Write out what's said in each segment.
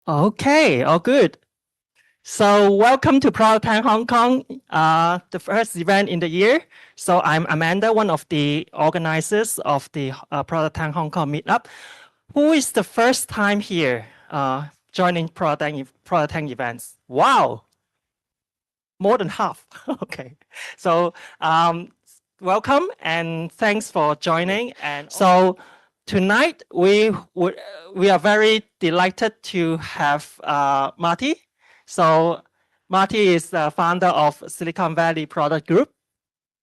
Okay, all good. So welcome to ProductTank Hong Kong, the first event in the year. So I'm Amanda, one of the organizers of the ProductTank Hong Kong meetup. Who is the first time here joining ProductTank events? Wow, more than half. Okay, so welcome and thanks for joining. And so tonight we are very delighted to have Marty. So Marty is the founder of Silicon Valley Product Group,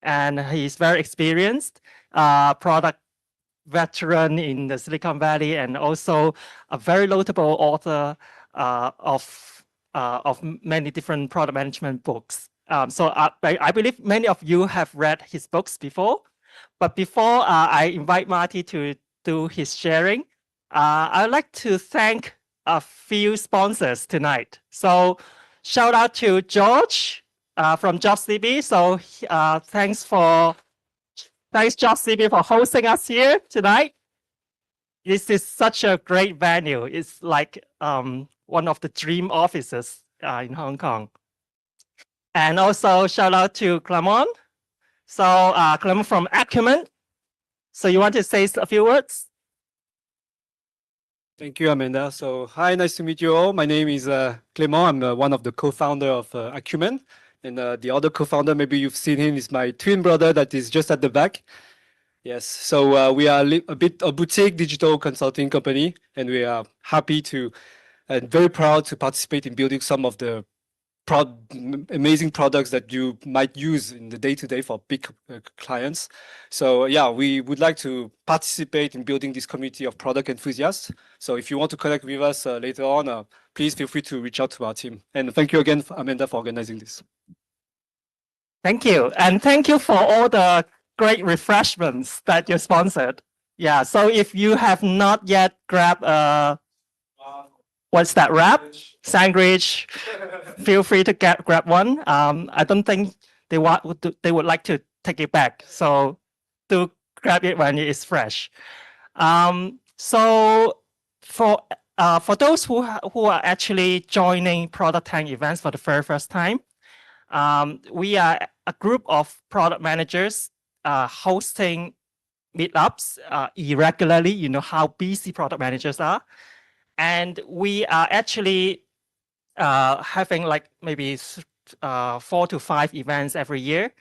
and he's very experienced product veteran in the Silicon Valley, and also a very notable author of many different product management books. So I believe many of you have read his books before, but before I invite Marty to do his sharing, I'd like to thank a few sponsors tonight. So shout out to George from JobsDB. So thanks JobsDB for hosting us here tonight. This is such a great venue. It's like one of the dream offices in Hong Kong. And also shout out to Clement. So Clement from Acumen. So you want to say a few words? Thank you, Amanda. So hi, nice to meet you all. My name is Clement. I'm one of the co-founder of Acumen. And the other co-founder, maybe you've seen him, is my twin brother that is just at the back. Yes, so we are a bit a boutique digital consulting company, and we are happy to and very proud to participate in building some of the amazing products that you might use in the day-to-day for big clients. So yeah, we would like to participate in building this community of product enthusiasts. So if you want to connect with us later on, please feel free to reach out to our team. And thank you again, Amanda, for organizing this. Thank you. And thank you for all the great refreshments that you sponsored. Yeah, so if you have not yet grabbed what's that wrap? Sandwich. Feel free to grab one. I don't think they would like to take it back. So do grab it when it is fresh. So for those who are actually joining ProductTank events for the very first time, we are a group of product managers hosting meetups irregularly. You know how busy product managers are. And we are actually having like maybe 4 to 5 events every year,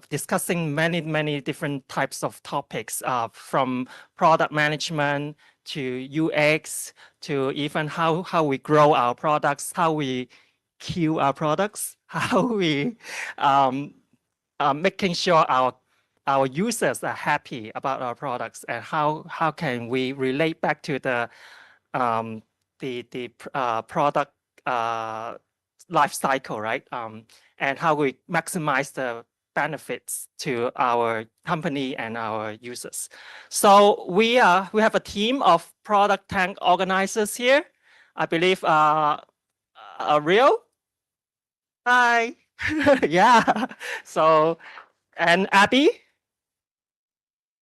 discussing many different types of topics, from product management to UX to even how we grow our products, how we queue our products, how we making sure our users are happy about our products, and how can we relate back to the product life cycle, right? And how we maximize the benefits to our company and our users. So we have a team of ProductTank organizers here. I believe Rio. Hi. Yeah. So, and Abby.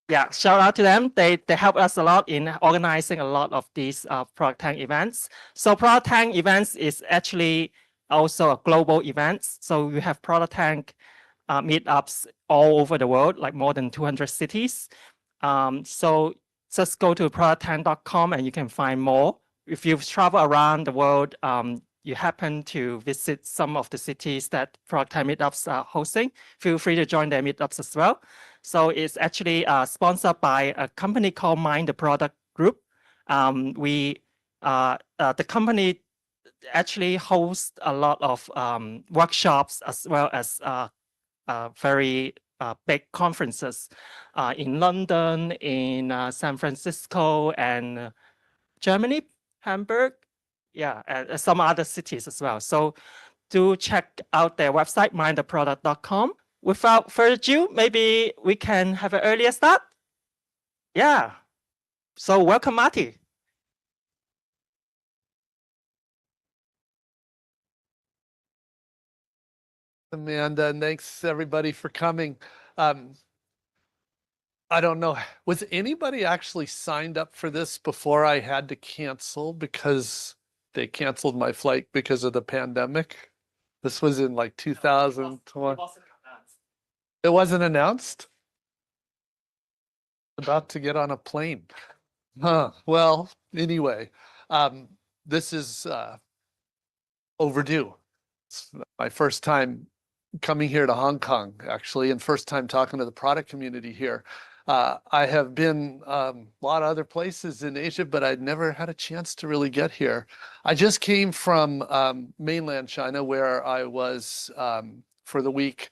Yeah, shout out to them. They help us a lot in organizing a lot of these ProductTank events. So ProductTank events is actually also a global event. So we have ProductTank meetups all over the world, like more than 200 cities. So just go to ProductTank.com and you can find more. If you travel around the world, you happen to visit some of the cities that ProductTank meetups are hosting, feel free to join their meetups as well. So it's actually sponsored by a company called Mind the Product Group. The company actually hosts a lot of workshops as well as very big conferences in London, in San Francisco, and Germany, Hamburg, yeah, and some other cities as well. So do check out their website, mindtheproduct.com. Without further ado, maybe we can have an earlier start. Yeah. So welcome, Marty. Amanda, and thanks everybody for coming. I don't know. Was anybody actually signed up for this before I had to cancel because they canceled my flight because of the pandemic? This was in like 2020. It wasn't announced? About to get on a plane. Huh. Well, anyway, this is overdue. It's my first time coming here to Hong Kong, actually, and first time talking to the product community here. I have been a lot of other places in Asia, but I'd never had a chance to really get here. I just came from mainland China, where I was for the week,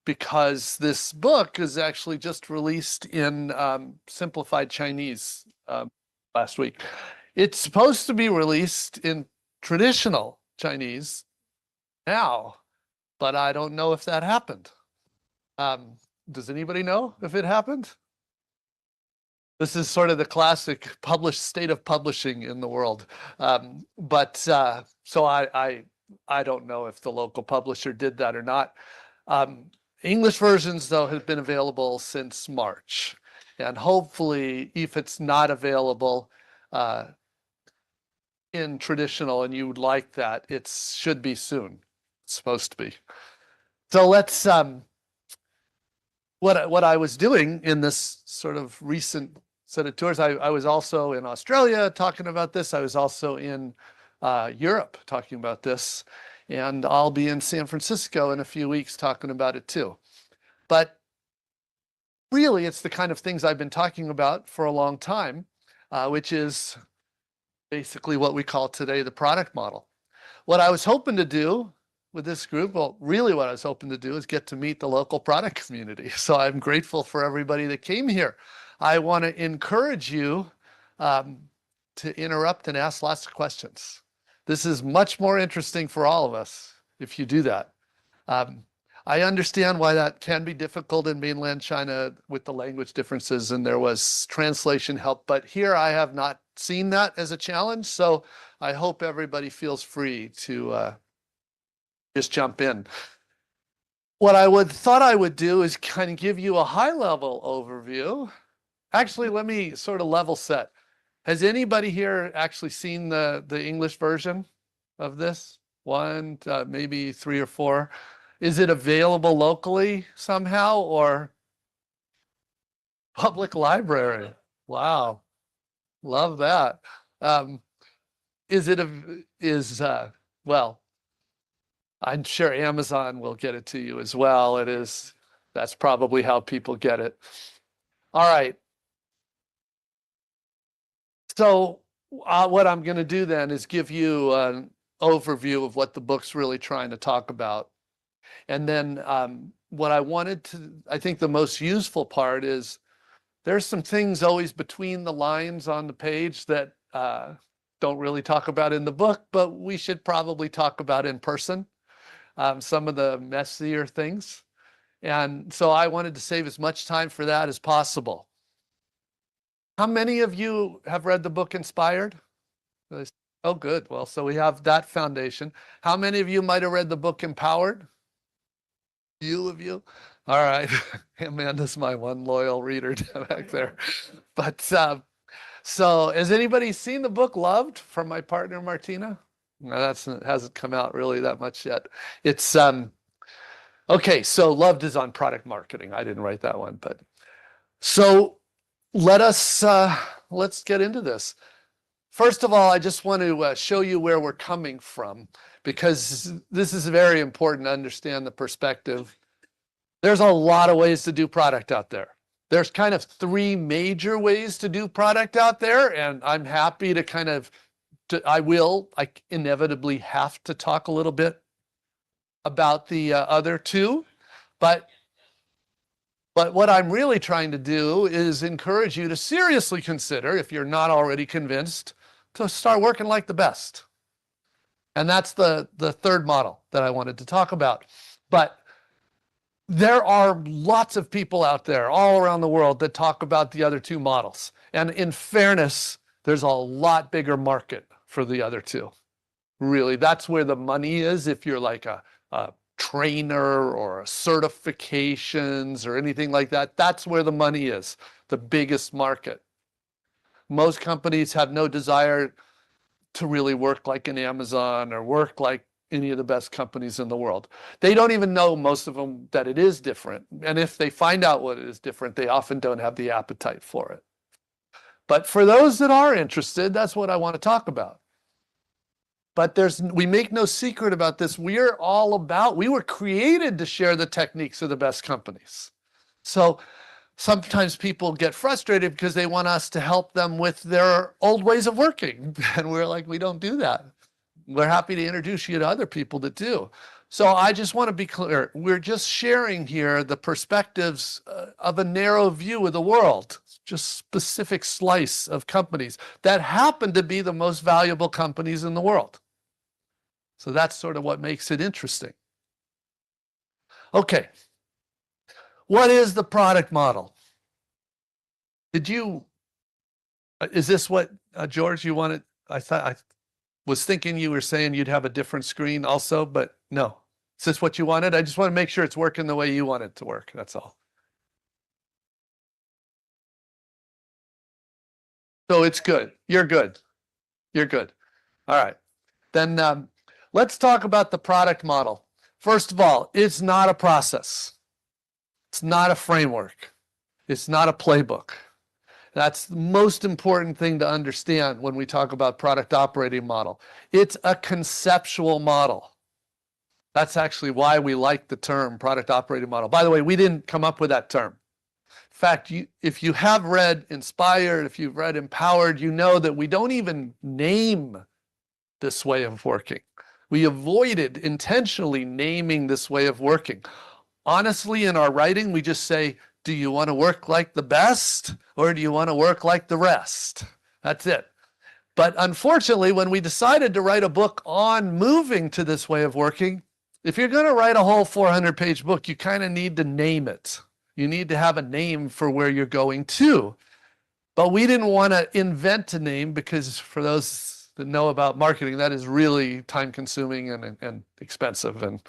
because this book is actually just released in simplified Chinese last week. It's supposed to be released in traditional Chinese now, but I don't know if that happened. Does anybody know if it happened? This is sort of the classic published state of publishing in the world. So I don't know if the local publisher did that or not. English versions, though, have been available since March. And hopefully, if it's not available in traditional and you would like that, it should be soon. It's supposed to be. So let's, what I was doing in this sort of recent set of tours, I was also in Australia talking about this. I was also in Europe talking about this. And I'll be in San Francisco in a few weeks talking about it too. But really, it's the kind of things I've been talking about for a long time, which is basically what we call today the product model. What I was hoping to do with this group, well, really what I was hoping to do is get to meet the local product community. So I'm grateful for everybody that came here. I want to encourage you to interrupt and ask lots of questions. This is much more interesting for all of us if you do that. I understand why that can be difficult in mainland China with the language differences, and there was translation help, but here I have not seen that as a challenge. So I hope everybody feels free to just jump in. What I thought I would do is kind of give you a high-level overview. Actually, let me sort of level set. Has anybody here actually seen the English version of this? One, maybe 3 or 4. Is it available locally somehow, or public library? Wow, love that. Well, I'm sure Amazon will get it to you as well. That's probably how people get it. All right. So what I'm going to do then is give you an overview of what the book's really trying to talk about. And then what I think the most useful part is there's some things always between the lines on the page that don't really talk about in the book, but we should probably talk about in person, some of the messier things. And so I wanted to save as much time for that as possible. How many of you have read the book Inspired? Oh, good. Well, so we have that foundation. How many of you might have read the book Empowered? Few of you? All right. Amanda's my one loyal reader back there. But so has anybody seen the book Loved from my partner Martina? No, it hasn't come out really that much yet. It's okay, so Loved is on product marketing. I didn't write that one, but so let's get into this. First of all, I just want to show you where we're coming from, because this is very important to understand the perspective. There's a lot of ways to do product out there. There's kind of 3 major ways to do product out there, and I'm happy to I inevitably have to talk a little bit about the other 2, but what I'm really trying to do is encourage you to seriously consider, if you're not already convinced, to start working like the best. And that's the 3rd model that I wanted to talk about. But there are lots of people out there all around the world that talk about the other 2 models. And in fairness, there's a lot bigger market for the other 2. Really, that's where the money is. If you're like a trainer or certifications or anything like that, that's where the money is. the biggest market. Most companies have no desire to really work like an Amazon or work like any of the best companies in the world. They don't even know, most of them, that it is different. And if they find out what it is different, they often don't have the appetite for it. But for those that are interested, that's what I want to talk about. But we make no secret about this. We were created to share the techniques of the best companies. So sometimes people get frustrated because they want us to help them with their old ways of working. And we're like, we don't do that. We're happy to introduce you to other people that do. So I just want to be clear. We're just sharing here the perspectives of a narrow view of the world, just specific slice of companies that happen to be the most valuable companies in the world. So that's sort of what makes it interesting. Okay. What is the product model? Is this what, George, you wanted? I was thinking you were saying you'd have a different screen also, but no. Is this what you wanted? I just want to make sure it's working the way you want it to work. That's all. So it's good. You're good. You're good. All right. Then let's talk about the product model. First of all, it's not a process. It's not a framework. It's not a playbook. That's the most important thing to understand when we talk about product operating model. It's a conceptual model. That's actually why we like the term product operating model. By the way, we didn't come up with that term. In fact, if you have read Inspired, if you've read Empowered, you know that we don't even name this way of working. We avoided intentionally naming this way of working. Honestly, in our writing, we just say, do you want to work like the best or do you want to work like the rest? That's it. But unfortunately, when we decided to write a book on moving to this way of working, if you're going to write a whole 400-page book, you kind of need to name it. You need to have a name for where you're going to. But we didn't want to invent a name because for those that know about marketing, that is really time-consuming and expensive, and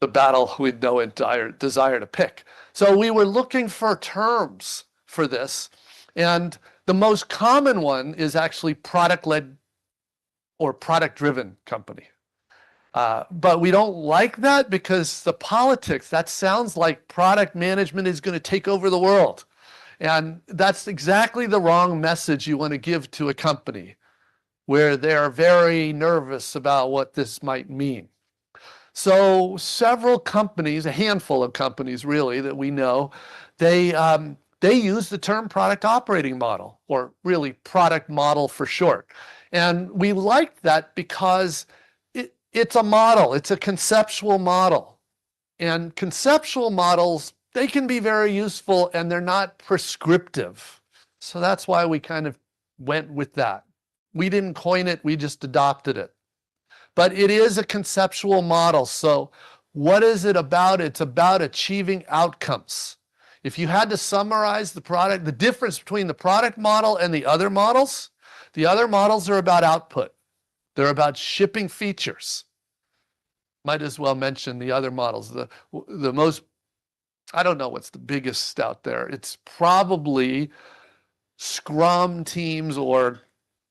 the battle we'd no desire to pick. So we were looking for terms for this, and the most common one is actually product-led or product-driven company. But we don't like that because the politics, that sounds like product management is going to take over the world. And that's exactly the wrong message you want to give to a company where they're very nervous about what this might mean. So several companies, a handful of companies really that we know, they use the term product operating model, or really product model for short. And we like that because it's a model, it's a conceptual model. And conceptual models, they can be very useful and they're not prescriptive. So that's why we kind of went with that. We didn't coin it, we just adopted it. But it is a conceptual model. So what is it about? It's about achieving outcomes. If you had to summarize the difference between the product model and the other models are about output. They're about shipping features. Might as well mention the other models. The most, I don't know what's the biggest out there. It's probably Scrum teams or,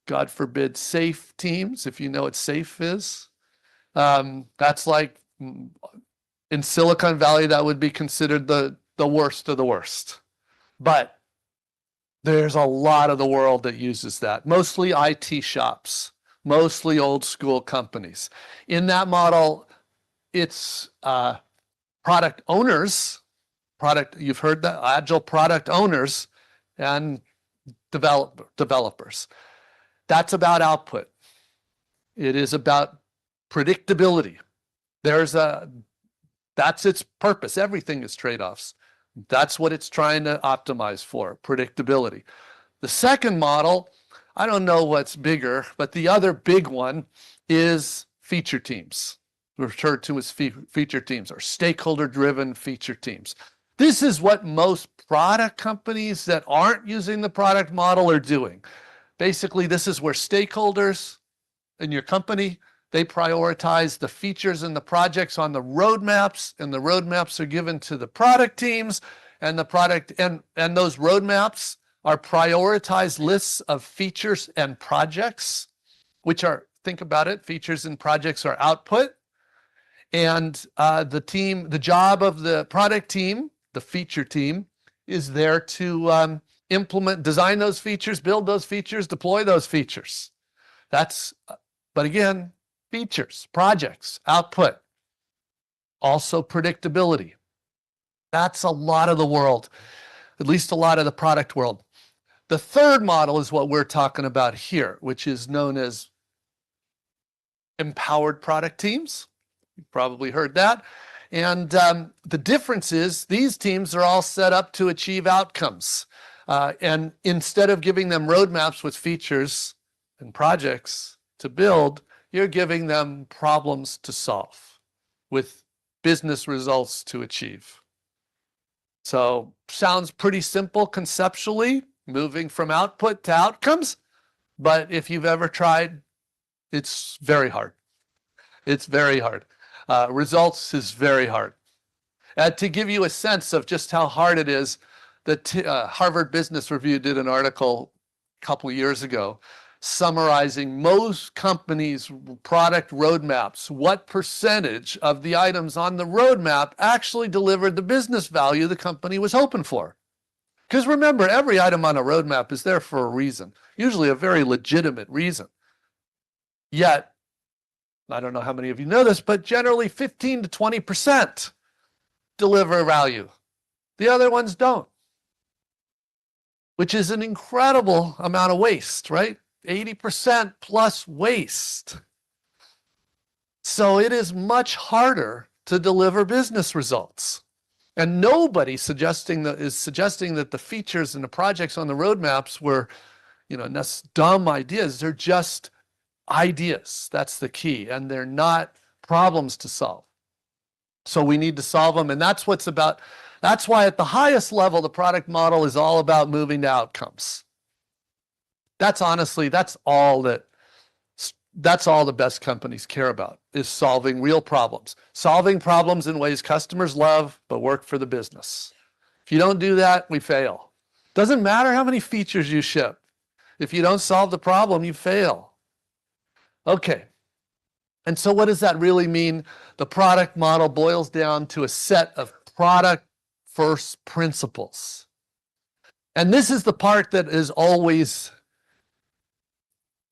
God forbid, SAFe teams, if you know what SAFe is. That's like, in Silicon Valley, that would be considered the worst of the worst. But there's a lot of the world that uses that, mostly IT shops, mostly old school companies. In that model, it's product owners, you've heard that, agile product owners and developers. That's about output. It is about predictability. That's its purpose. Everything is trade-offs. That's what it's trying to optimize for, predictability. The second model, I don't know what's bigger, but the other big one is feature teams, referred to as feature teams or stakeholder-driven feature teams. This is what most product companies that aren't using the product model are doing. Basically, this is where stakeholders in your company, they prioritize the features and the projects on the roadmaps, and the roadmaps are given to the product teams, and the product, and those roadmaps are prioritized lists of features and projects, which are, think about it, features and projects are output. And the job of the product team, the feature team, is there to implement, design those features, build those features, deploy those features. That's, but again, features, projects, output, also predictability. That's a lot of the world, at least a lot of the product world. The third model is what we're talking about here, which is known as empowered product teams. You've probably heard that. And the difference is these teams are all set up to achieve outcomes. And instead of giving them roadmaps with features and projects to build, you're giving them problems to solve with business results to achieve. So sounds pretty simple conceptually, moving from output to outcomes. But if you've ever tried, it's very hard. It's very hard. Results is very hard. To give you a sense of just how hard it is, the Harvard Business Review did an article a couple of years ago summarizing most companies' product roadmaps. What percentage of the items on the roadmap actually delivered the business value the company was hoping for? Because remember, every item on a roadmap is there for a reason, usually a very legitimate reason. Yet, I don't know how many of you know this, but generally 15 to 20% deliver value. The other ones don't, which is an incredible amount of waste, right? 80% plus waste. So it is much harder to deliver business results. And nobody is suggesting that the features and the projects on the roadmaps were, dumb ideas. They're just ideas. That's the key. And they're not problems to solve. So we need to solve them. And that's why at the highest level, the product model is all about moving to outcomes. That's all the best companies care about, is solving real problems. Solving problems in ways customers love, but work for the business. If you don't do that, we fail. Doesn't matter how many features you ship. If you don't solve the problem, you fail. Okay. And so what does that really mean? The product model boils down to a set of product first principles. And this is the part that has always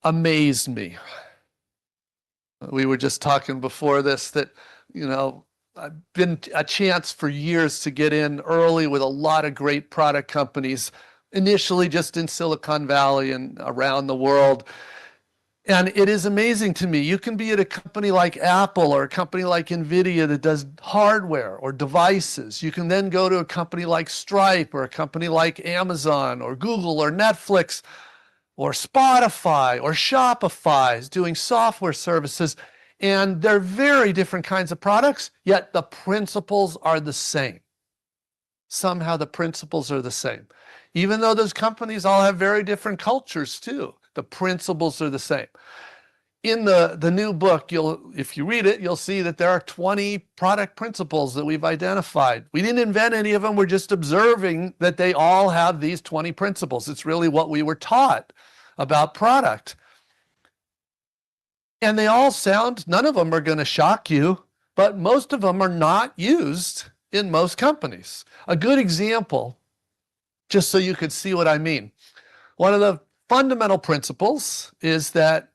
amazed me. We were just talking before this that, I've been a chance for years to get in early with a lot of great product companies, initially just in Silicon Valley and around the world. And it is amazing to me. You can be at a company like Apple or a company like NVIDIA that does hardware or devices. You can then go to a company like Stripe or a company like Amazon or Google or Netflix or Spotify or Shopify is doing software services. And they're very different kinds of products, yet the principles are the same. Somehow the principles are the same. Even though those companies all have very different cultures too, the principles are the same. In the new book, if you read it, you'll see that there are 20 product principles that we've identified. We didn't invent any of them. We're just observing that they all have these 20 principles. It's really what we were taught about product. And they all none of them are going to shock you, but most of them are not used in most companies. A good example, just so you could see what I mean. One of the fundamental principles is that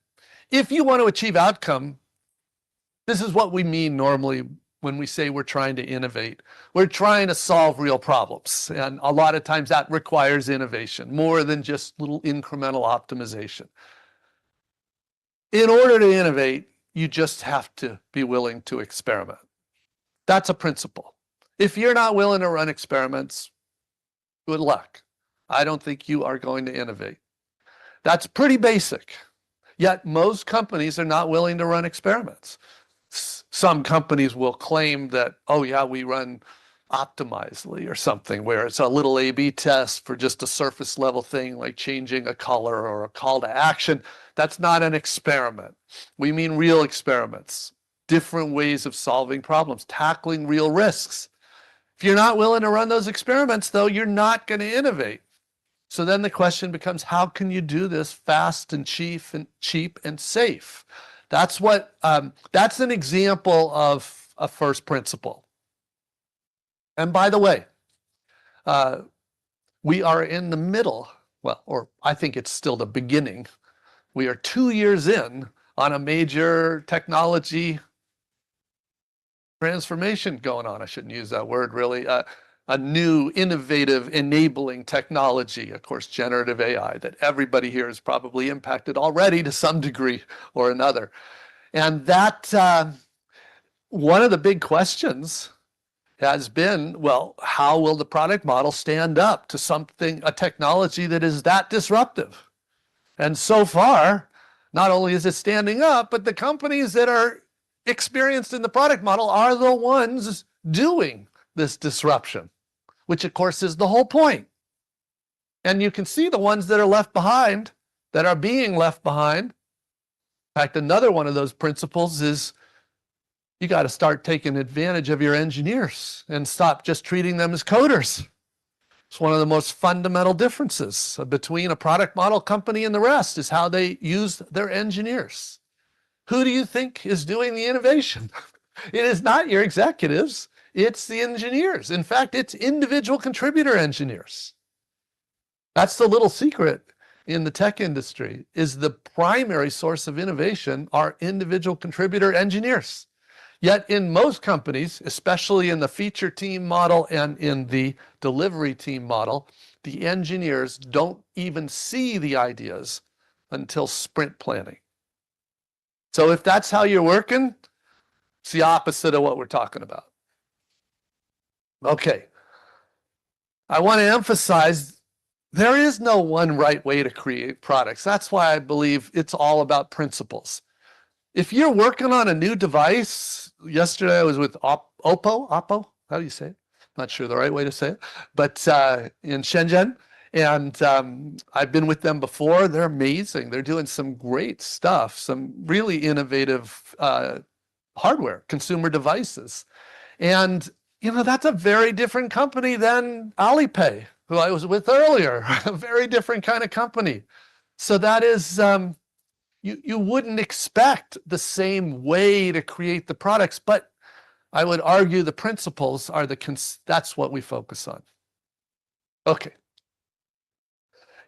if you want to achieve outcome, this is what we mean normally when we say we're trying to innovate. We're trying to solve real problems. And a lot of times that requires innovation, more than just little incremental optimization. In order to innovate, you just have to be willing to experiment. That's a principle. If you're not willing to run experiments, good luck. I don't think you are going to innovate. That's pretty basic. Yet most companies are not willing to run experiments. Some companies will claim that, oh yeah, we run Optimizely or something where it's a little A/B test for just a surface level thing like changing a color or a call to action. That's not an experiment. We mean real experiments, different ways of solving problems, tackling real risks. If you're not willing to run those experiments, though, you're not going to innovate. So then the question becomes, how can you do this fast and cheap and safe? That's that's an example of a first principle. And by the way, we are in the middle, well, or I think it's still the beginning. We are 2 years in on a major technology transformation going on. I shouldn't use that word really. A new, innovative, enabling technology, of course, generative AI, that everybody here is probably impacted already to some degree or another. And that, one of the big questions has been, well, how will the product model stand up to something, a technology that is that disruptive? And so far, not only is it standing up, but the companies that are experienced in the product model are the ones doing this disruption, which of course is the whole point. And you can see the ones that are left behind, that are being left behind. In fact, another one of those principles is you got to start taking advantage of your engineers and stop just treating them as coders. It's one of the most fundamental differences between a product model company and the rest is how they use their engineers. Who do you think is doing the innovation? It is not your executives, it's the engineers. In fact, it's individual contributor engineers. That's the little secret in the tech industry, is the primary source of innovation are individual contributor engineers. Yet in most companies, especially in the feature team model and in the delivery team model, the engineers don't even see the ideas until sprint planning. So if that's how you're working, it's the opposite of what we're talking about. Okay. I want to emphasize there is no one right way to create products. That's why I believe it's all about principles. If you're working on a new device, yesterday I was with Oppo, how do you say it? Not sure the right way to say it, but in Shenzhen, and I've been with them before. They're amazing. They're doing some great stuff, some really innovative hardware, consumer devices. And, you know, that's a very different company than Alipay, who I was with earlier, a very different kind of company. So that is, you wouldn't expect the same way to create the products, but I would argue the principles are that's what we focus on. Okay.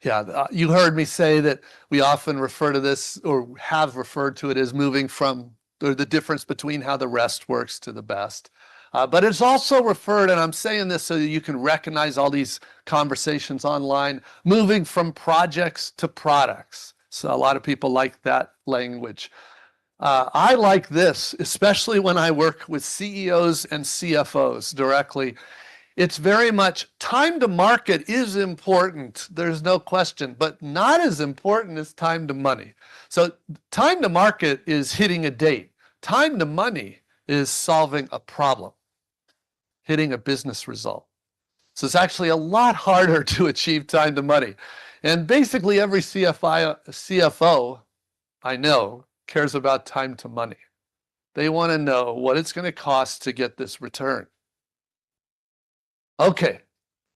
Yeah, you heard me say that we often refer to this, or have referred to it as moving from, or the difference between how the rest works to the best. But it's also referred, and I'm saying this so that you can recognize all these conversations online, moving from projects to products. So a lot of people like that language. I like this, especially when I work with CEOs and CFOs directly. It's very much time to market is important, there's no question, but not as important as time to money. So time to market is hitting a date. Time to money is solving a problem, hitting a business result. So it's actually a lot harder to achieve time to money. And basically every CFO I know cares about time to money. They want to know what it's going to cost to get this return. Okay,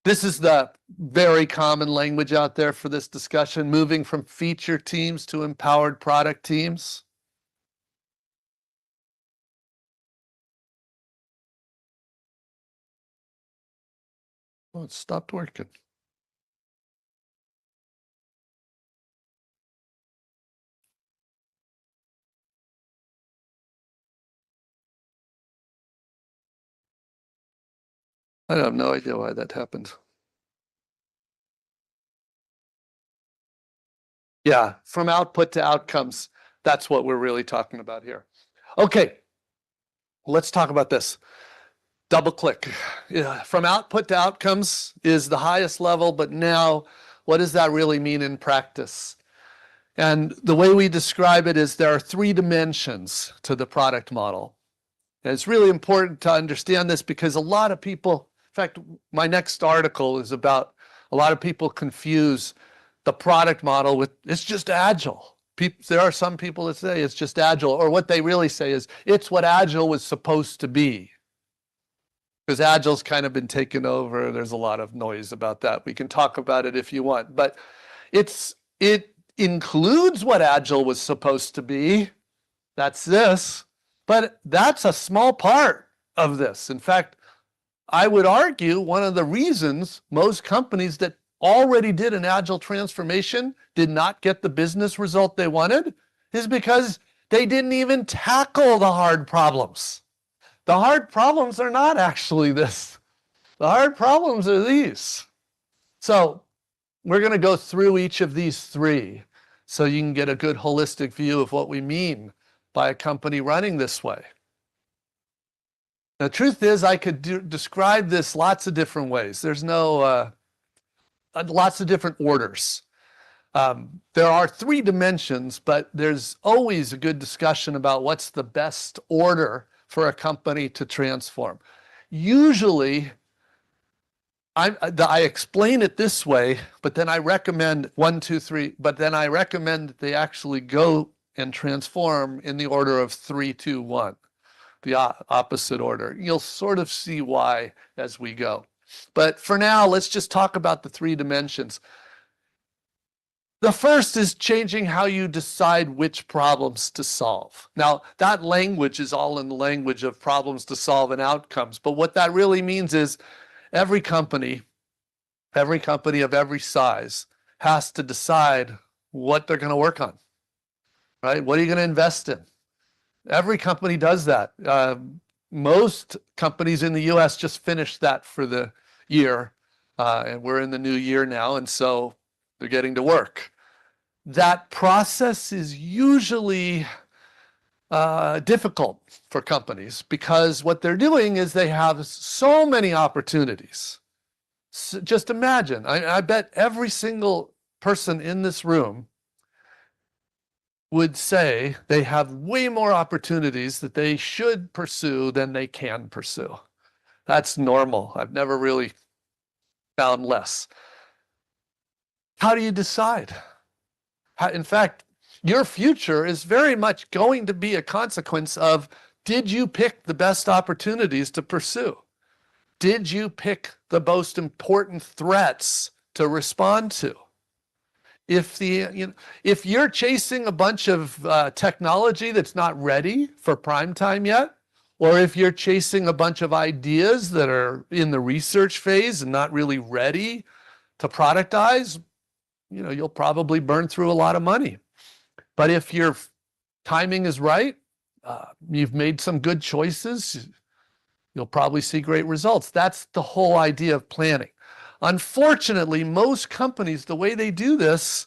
this is the very common language out there for this discussion, moving from feature teams to empowered product teams. Oh, it stopped working. I have no idea why that happened. Yeah, from output to outcomes, that's what we're really talking about here. Okay, let's talk about this. Double click. Yeah, from output to outcomes is the highest level, but now what does that really mean in practice? And the way we describe it is there are 3 dimensions to the product model. And it's really important to understand this because a lot of people, in fact, my next article is about a lot of people confuse the product model with it's just agile. There are some people that say it's just agile, or what they really say is it's what agile was supposed to be. because Agile's kind of been taken over. There's a lot of noise about that. We can talk about it if you want, but it includes what Agile was supposed to be. That's this, but that's a small part of this. In fact, I would argue one of the reasons most companies that already did an Agile transformation did not get the business result they wanted is because they didn't even tackle the hard problems. The hard problems are not actually this. The hard problems are these. So we're going to go through each of these three so you can get a good holistic view of what we mean by a company running this way. The truth is, I could describe this lots of different ways. There's no, lots of different orders. There are three dimensions, but there's always a good discussion about what's the best order for a company to transform. Usually, I explain it this way, but then I recommend 1, 2, 3, but then I recommend that they actually go and transform in the order of 3, 2, 1, the opposite order. You'll sort of see why as we go. But for now, let's just talk about the three dimensions. The first is changing how you decide which problems to solve. Now, that language is all in the language of problems to solve and outcomes. But what that really means is every company of every size has to decide what they're going to work on, right? What are you going to invest in? Every company does that. Most companies in the US just finished that for the year, and we're in the new year now, and so they're getting to work. That process is usually difficult for companies because what they're doing is they have so many opportunities. So just imagine, I bet every single person in this room would say they have way more opportunities that they should pursue than they can pursue. That's normal. I've never really found less. How do you decide? In fact, your future is very much going to be a consequence of, did you pick the best opportunities to pursue? Did you pick the most important threats to respond to? If you're chasing a bunch of technology that's not ready for prime time yet, or if you're chasing a bunch of ideas that are in the research phase and not really ready to productize, you'll probably burn through a lot of money. But if your timing is right, you've made some good choices, you'll probably see great results. That's the whole idea of planning. Unfortunately, most companies, the way they do this,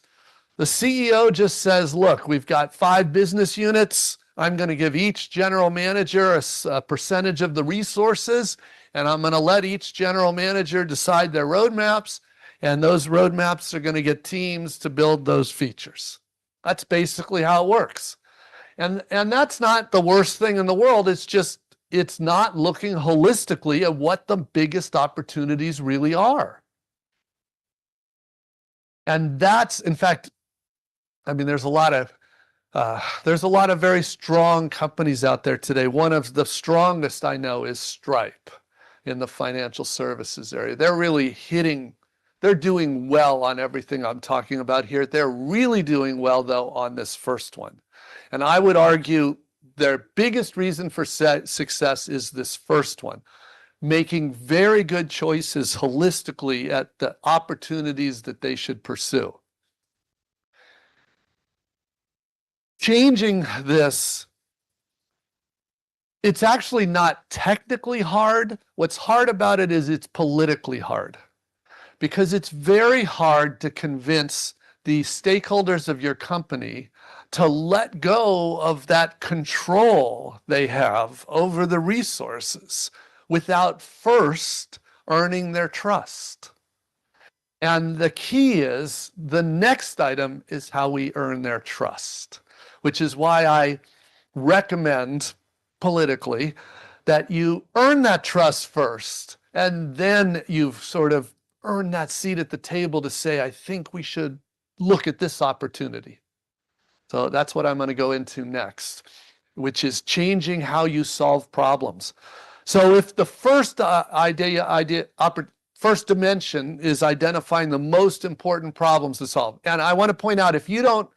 the CEO just says, look, we've got 5 business units. I'm going to give each general manager a percentage of the resources, and I'm going to let each general manager decide their roadmaps, and those roadmaps are going to get teams to build those features. That's basically how it works. And that's not the worst thing in the world. It's just, it's not looking holistically at what the biggest opportunities really are. And that's, in fact, I mean, there's a lot of very strong companies out there today. One of the strongest I know is Stripe in the financial services area. They're doing well on everything I'm talking about here. They're really doing well, though, on this first one. And I would argue their biggest reason for success is this first one, making very good choices holistically at the opportunities that they should pursue. Changing this, it's actually not technically hard. What's hard about it is it's politically hard, because it's very hard to convince the stakeholders of your company to let go of that control they have over the resources without first earning their trust. And the key is, the next item is how we earn their trust, which is why I recommend politically that you earn that trust first, and then you've sort of earned that seat at the table to say, I think we should look at this opportunity. So that's what I'm going to go into next, which is changing how you solve problems. So if the first first dimension is identifying the most important problems to solve, and I want to point out, if you don't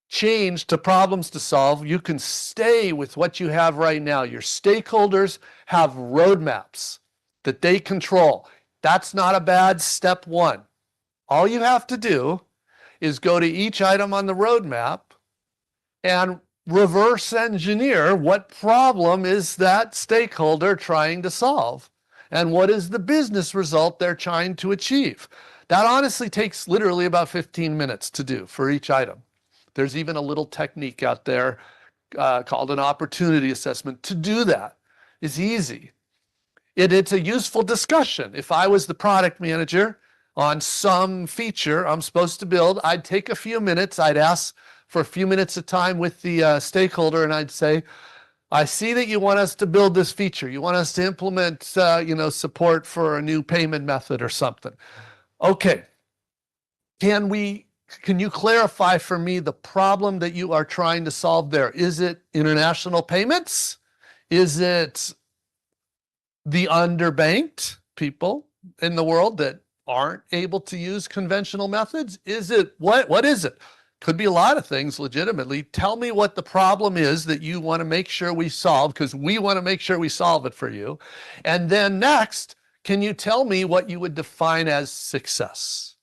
change to problems to solve, you can stay with what you have right now. Your stakeholders have roadmaps that they control. That's not a bad step one. All you have to do is go to each item on the roadmap and reverse engineer what problem is that stakeholder trying to solve and what is the business result they're trying to achieve. That honestly takes literally about 15 minutes to do for each item. There's even a little technique out there called an opportunity assessment to do that. It's easy. It's a useful discussion. If I was the product manager on some feature I'm supposed to build, I'd take a few minutes, I'd ask for a few minutes of time with the stakeholder, and I'd say, I see that you want us to build this feature. You want us to implement, support for a new payment method or something. Okay. Can you clarify for me the problem that you are trying to solve there? Is it international payments? Is it the underbanked people in the world that aren't able to use conventional methods? Is it, what is it? Could be a lot of things legitimately. Tell me what the problem is that you want to make sure we solve, because we want to make sure we solve it for you. And then next, can you tell me what you would define as success?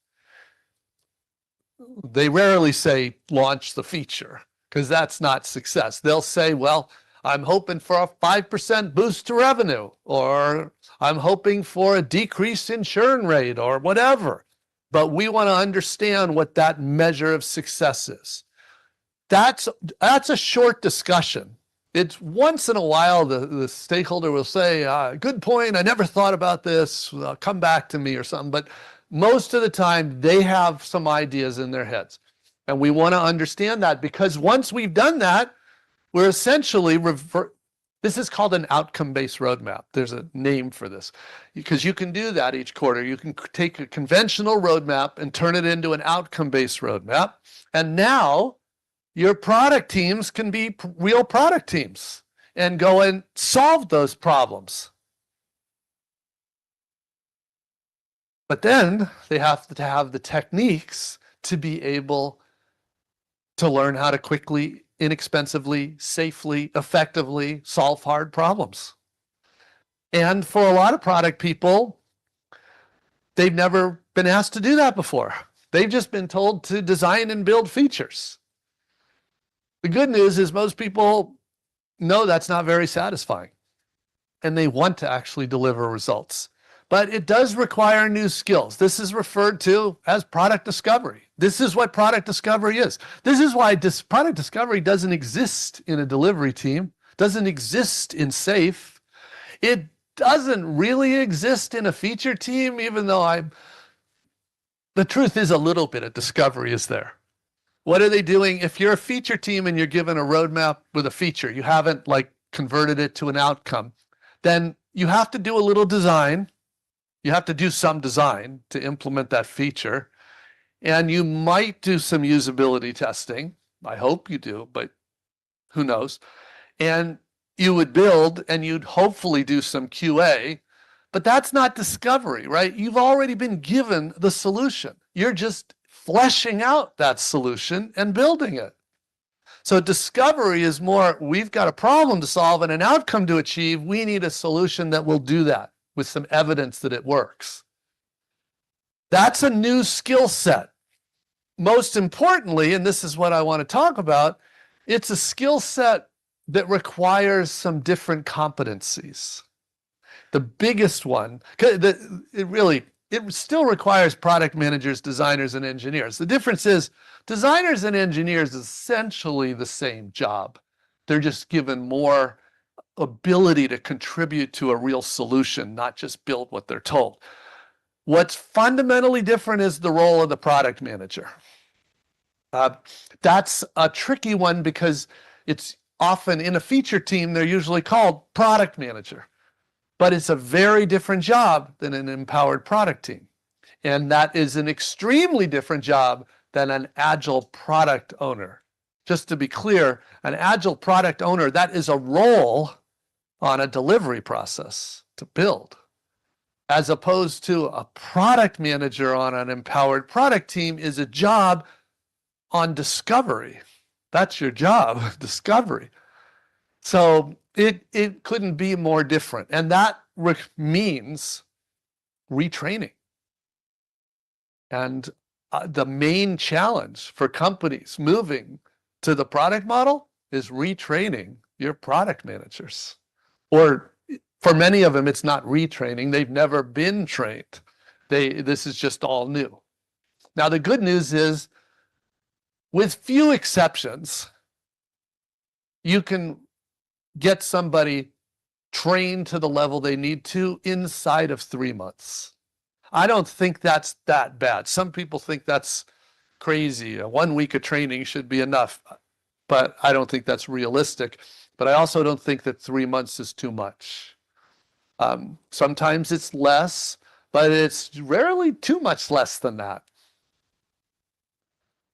They rarely say launch the feature, because that's not success. They'll say, well, I'm hoping for a 5% boost to revenue, or I'm hoping for a decrease in churn rate, or whatever. But we want to understand what that measure of success is. That's a short discussion. It's once in a while the stakeholder will say, good point, I never thought about this, come back to me or something. But most of the time they have some ideas in their heads. And we want to understand that, because once we've done that, we're essentially this is called an outcome-based roadmap. There's a name for this, because you can do that each quarter. You can take a conventional roadmap and turn it into an outcome-based roadmap. And now your product teams can be real product teams and go and solve those problems. But then they have to have the techniques to be able to learn how to quickly, inexpensively, safely, effectively solve hard problems. And for a lot of product people, they've never been asked to do that before. They've just been told to design and build features. The good news is most people know that's not very satisfying, and they want to actually deliver results. But it does require new skills. This is referred to as product discovery. This is what product discovery is. This is why product discovery doesn't exist in a delivery team, doesn't exist in SAFe. It doesn't really exist in a feature team, even though the truth is a little bit of discovery is there. What are they doing? If you're a feature team and you're given a roadmap with a feature, you haven't converted it to an outcome, then you have to do a little design. You have to do some design to implement that feature, and you might do some usability testing. I hope you do, but who knows? And you would build, and you'd hopefully do some QA, but that's not discovery, right? You've already been given the solution. You're just fleshing out that solution and building it. So discovery is more, we've got a problem to solve and an outcome to achieve. We need a solution that will do that, with some evidence that it works. That's a new skill set. Most importantly, and this is what I want to talk about, it's a skill set that requires some different competencies. The biggest one, it still requires product managers, designers, and engineers. The difference is designers and engineers is essentially the same job. They're just given more ability to contribute to a real solution, not just build what they're told. What's fundamentally different is the role of the product manager. That's a tricky one, because it's often in a feature team, they're usually called product manager, but it's a very different job than an empowered product team. And that is an extremely different job than an agile product owner. Just to be clear, an agile product owner, that is a role on a delivery process to build, as opposed to a product manager on an empowered product team is a job on discovery. That's your job, discovery. So it couldn't be more different. And that means retraining. And the main challenge for companies moving to the product model is retraining your product managers. Or for many of them, it's not retraining. They've never been trained. This is just all new. Now, the good news is, with few exceptions, you can get somebody trained to the level they need to inside of 3 months. I don't think that's that bad. Some people think that's crazy. 1 week of training should be enough, but I don't think that's realistic. But I also don't think that 3 months is too much. Sometimes it's less, but it's rarely too much less than that.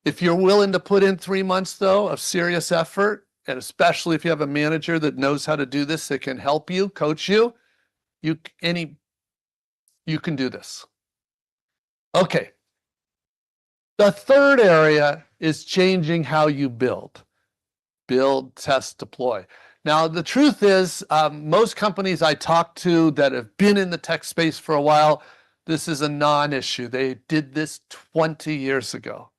If you're willing to put in 3 months, though, of serious effort, and especially if you have a manager that knows how to do this, that can help you, coach you, you can do this. Okay. The third area is changing how you build. Build, test, deploy. Now, the truth is, most companies I talk to that have been in the tech space for a while, this is a non-issue. They did this 20 years ago.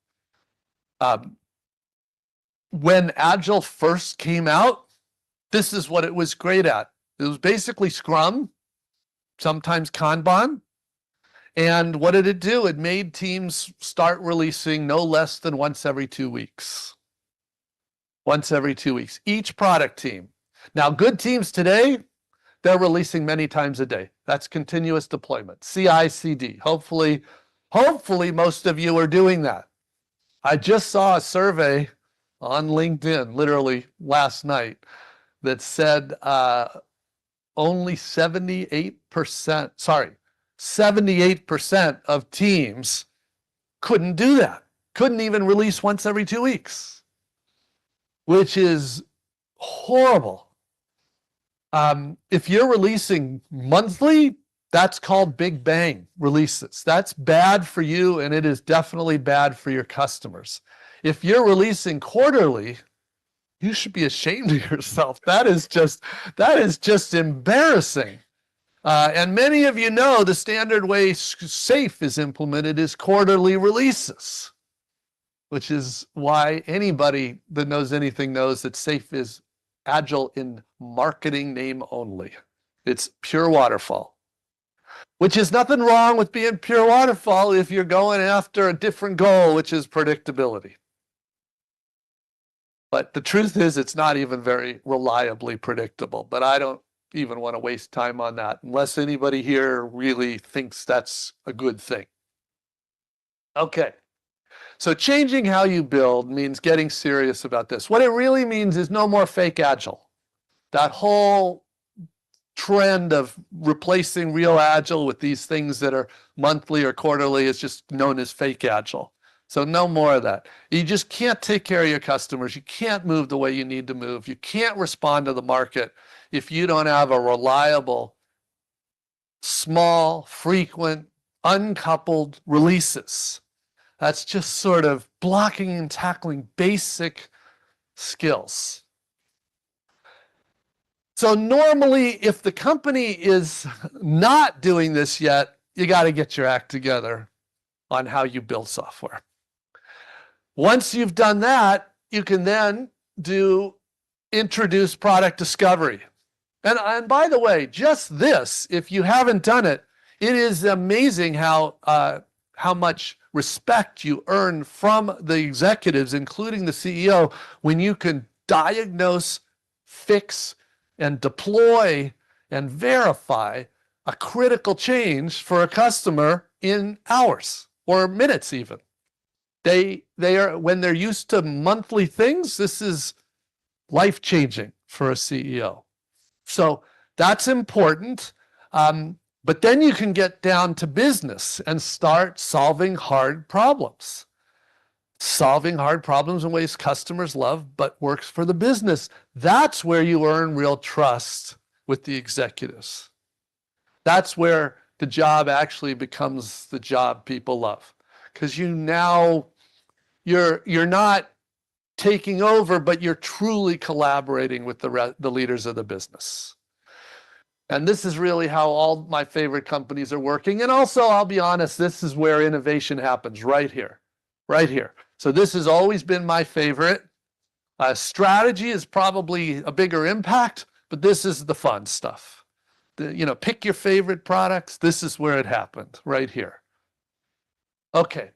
When Agile first came out, this is what it was great at. It was basically Scrum, sometimes Kanban. And what did it do? It made teams start releasing no less than once every 2 weeks. Once every 2 weeks, each product team. Now, good teams today, they're releasing many times a day. That's continuous deployment, CI/CD. Hopefully most of you are doing that. I just saw a survey on LinkedIn, literally last night, that said only 78% of teams couldn't do that. Couldn't even release once every 2 weeks, which is horrible. If you're releasing monthly, that's called big bang releases. That's bad for you, and it is definitely bad for your customers. If you're releasing quarterly, you should be ashamed of yourself. That is just embarrassing. And many of you know the standard way SAFe is implemented is quarterly releases, which is why anybody that knows anything knows that SAFe is Agile in marketing name only. It's pure waterfall, which is nothing wrong with being pure waterfall if you're going after a different goal, which is predictability. But the truth is, it's not even very reliably predictable. But I don't even want to waste time on that unless anybody here really thinks that's a good thing. Okay. So changing how you build means getting serious about this. What it really means is no more fake Agile. That whole trend of replacing real Agile with these things that are monthly or quarterly is just known as fake Agile. So no more of that. You just can't take care of your customers. You can't move the way you need to move. You can't respond to the market if you don't have a reliable, small, frequent, uncoupled releases. That's just sort of blocking and tackling basic skills. So normally, if the company is not doing this yet, you got to get your act together on how you build software. Once you've done that, you can then introduce product discovery. And by the way, just this, if you haven't done it, it is amazing how much respect you earn from the executives, including the CEO, when you can diagnose, fix, and deploy and verify a critical change for a customer in hours or minutes even. They are, when they're used to monthly things, this is life-changing for a CEO. So that's important. But then you can get down to business and start solving hard problems. Solving hard problems in ways customers love but works for the business. That's where you earn real trust with the executives. That's where the job actually becomes the job people love. Because you're not taking over, but you're truly collaborating with the leaders of the business. And this is really how all my favorite companies are working. And also, I'll be honest, this is where innovation happens, right here, right here. So this has always been my favorite. Strategy is probably a bigger impact, but this is the fun stuff. Pick your favorite products. This is where it happened, right here. Okay.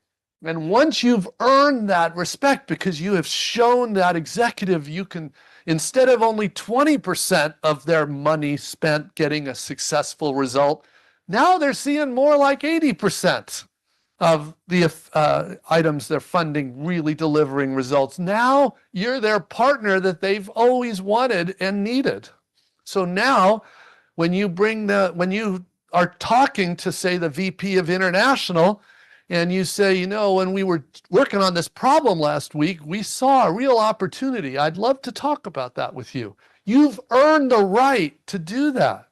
And once you've earned that respect because you have shown that executive you can, instead of only 20% of their money spent getting a successful result, now they're seeing more like 80% of the items they're funding really delivering results. Now you're their partner that they've always wanted and needed. So now when you are talking to, say, the VP of International, and you say, when we were working on this problem last week, we saw a real opportunity. I'd love to talk about that with you. You've earned the right to do that.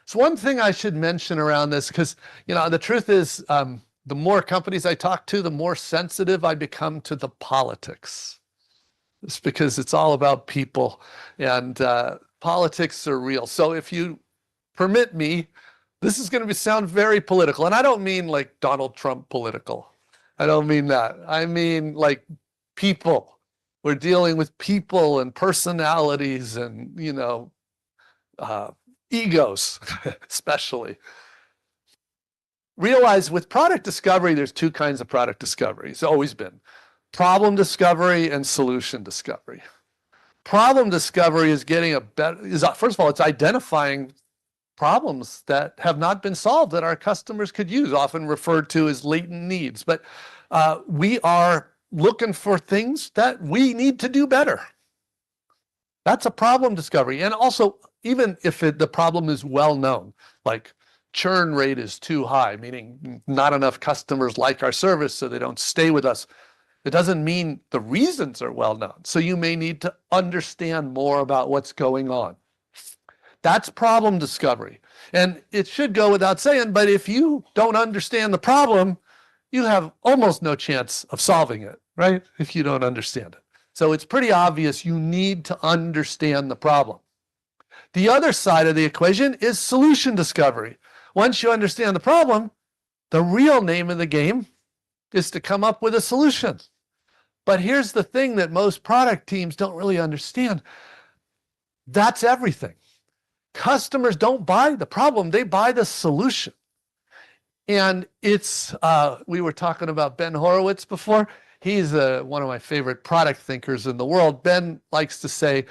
So one thing I should mention around this, because, the truth is, the more companies I talk to, the more sensitive I become to the politics. It's because it's all about people, and politics are real. So if you permit me, this is going to sound very political. And I don't mean like Donald Trump political. I don't mean that. I mean like people. We're dealing with people and personalities and, egos, especially. Realize with product discovery, there's two kinds of product discovery. It's always been problem discovery and solution discovery. Problem discovery is first of all, it's identifying problems that have not been solved that our customers could use, often referred to as latent needs. But we are looking for things that we need to do better. That's a problem discovery. And also, even if the problem is well known, like churn rate is too high, meaning not enough customers like our service, so they don't stay with us. It doesn't mean the reasons are well known. So you may need to understand more about what's going on. That's problem discovery. And it should go without saying, but if you don't understand the problem, you have almost no chance of solving it, right? If you don't understand it. So it's pretty obvious you need to understand the problem. The other side of the equation is solution discovery. Once you understand the problem, the real name of the game is to come up with a solution. But here's the thing that most product teams don't really understand. That's everything. Customers don't buy the problem, they buy the solution. And it's, we were talking about Ben Horowitz before. He's one of my favorite product thinkers in the world. Ben likes to say,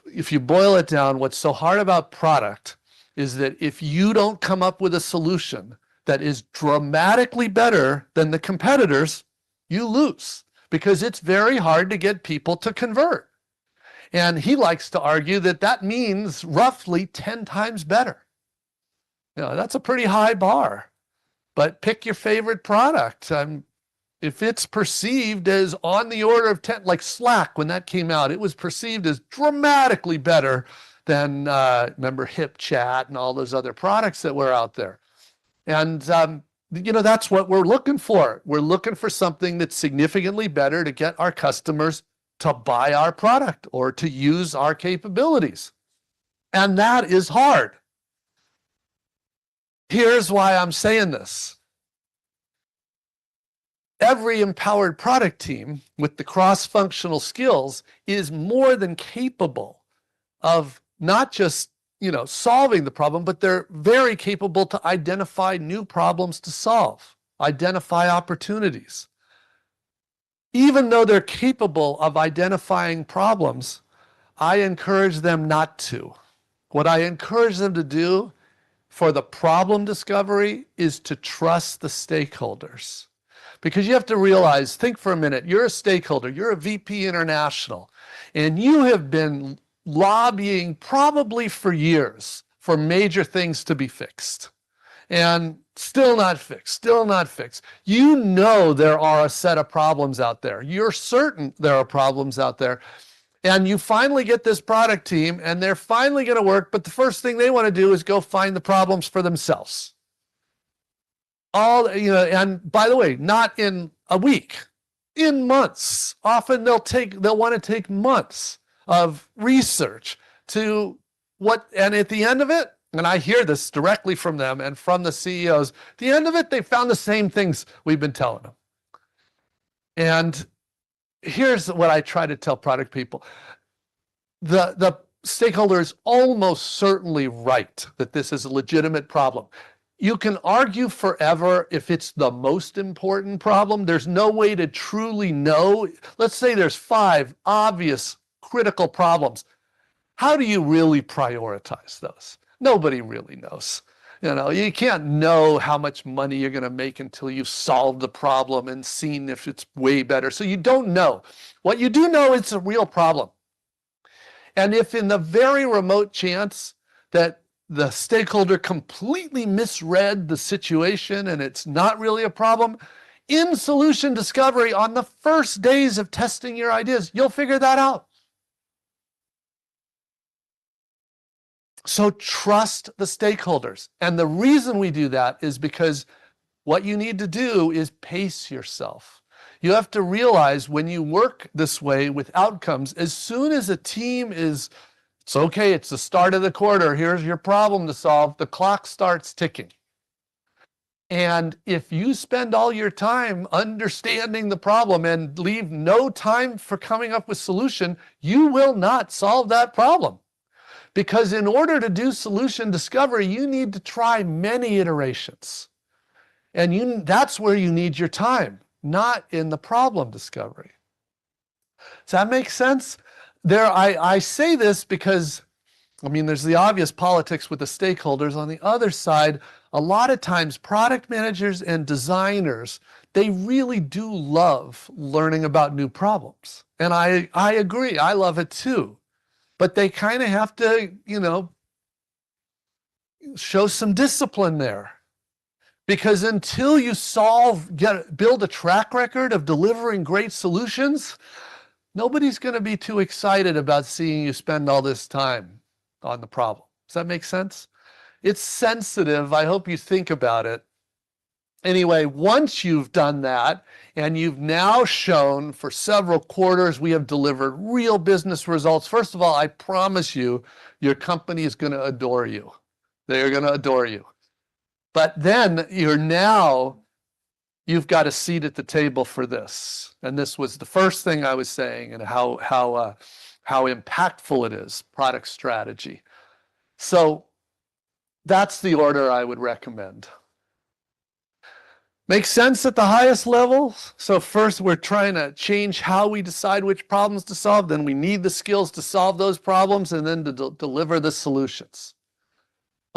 if you boil it down, what's so hard about product is that if you don't come up with a solution that is dramatically better than the competitors, you lose, because it's very hard to get people to convert. And he likes to argue that that means roughly 10 times better. That's a pretty high bar. But pick your favorite product. If it's perceived as on the order of 10, like Slack, when that came out, it was perceived as dramatically better than, remember, HipChat and all those other products that were out there. And, that's what we're looking for. We're looking for something that's significantly better to get our customers to buy our product or to use our capabilities. And that is hard. Here's why I'm saying this. Every empowered product team with the cross-functional skills is more than capable of not just, solving the problem, but they're very capable to identify new problems to solve, identify opportunities. Even though they're capable of identifying problems, I encourage them not to. What I encourage them to do for the problem discovery is to trust the stakeholders. Because you have to realize, think for a minute, you're a stakeholder, you're a VP International, and you have been lobbying probably for years for major things to be fixed. And still not fixed, still not fixed. You know there are a set of problems out there. You're certain there are problems out there. And you finally get this product team and they're finally going to work, but the first thing they want to do is go find the problems for themselves. And by the way, not in a week, in months. Often they'll want to take months of research to and at the end of it, and I hear this directly from them and from the CEOs, at the end of it, they found the same things we've been telling them. And here's what I try to tell product people. The stakeholder is almost certainly right that this is a legitimate problem. You can argue forever if it's the most important problem. There's no way to truly know. Let's say there's 5 obvious critical problems. How do you really prioritize those? Nobody really knows. You can't know how much money you're going to make until you've solved the problem and seen if it's way better. So you don't know. What you do know, it's a real problem. And if in the very remote chance that the stakeholder completely misread the situation and it's not really a problem, in solution discovery on the first days of testing your ideas, you'll figure that out. So trust the stakeholders. And the reason we do that is because what you need to do is pace yourself. You have to realize when you work this way with outcomes, as soon as a team it's okay, it's the start of the quarter, here's your problem to solve, the clock starts ticking. And if you spend all your time understanding the problem and leave no time for coming up with solution, you will not solve that problem. Because in order to do solution discovery, you need to try many iterations. And that's where you need your time, not in the problem discovery. Does that make sense? I say this because, there's the obvious politics with the stakeholders. On the other side, a lot of times product managers and designers, they really do love learning about new problems. And I agree, I love it too. But they kind of have to, show some discipline there. Because until you build a track record of delivering great solutions, nobody's going to be too excited about seeing you spend all this time on the problem. Does that make sense? It's sensitive. I hope you think about it. Anyway, once you've done that, and you've now shown for several quarters we have delivered real business results. First of all, I promise you, your company is going to adore you. They are going to adore you. But then you've got a seat at the table for this. And this was the first thing I was saying, and how impactful it is, product strategy. So that's the order I would recommend. Makes sense at the highest level? So first, we're trying to change how we decide which problems to solve. Then we need the skills to solve those problems and then to deliver the solutions.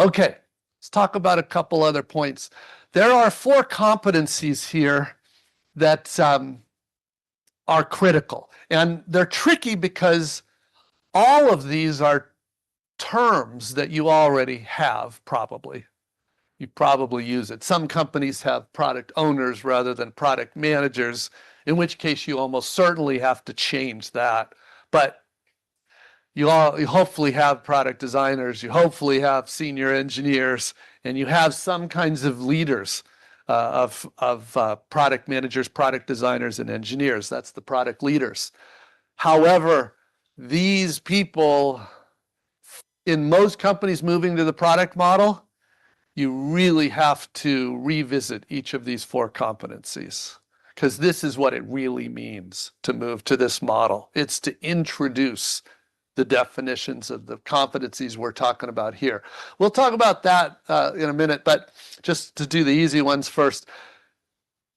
Okay, let's talk about a couple other points. There are 4 competencies here that are critical. And they're tricky because all of these are terms that you already have, probably. You probably use it. Some companies have product owners rather than product managers, in which case you almost certainly have to change that. But you hopefully have product designers, you hopefully have senior engineers, and you have some kinds of leaders of product managers, product designers, and engineers. That's the product leaders. However, these people, in most companies moving to the product model, you really have to revisit each of these 4 competencies, because this is what it really means to move to this model. It's to introduce the definitions of the competencies we're talking about here. We'll talk about that in a minute, but just to do the easy ones first.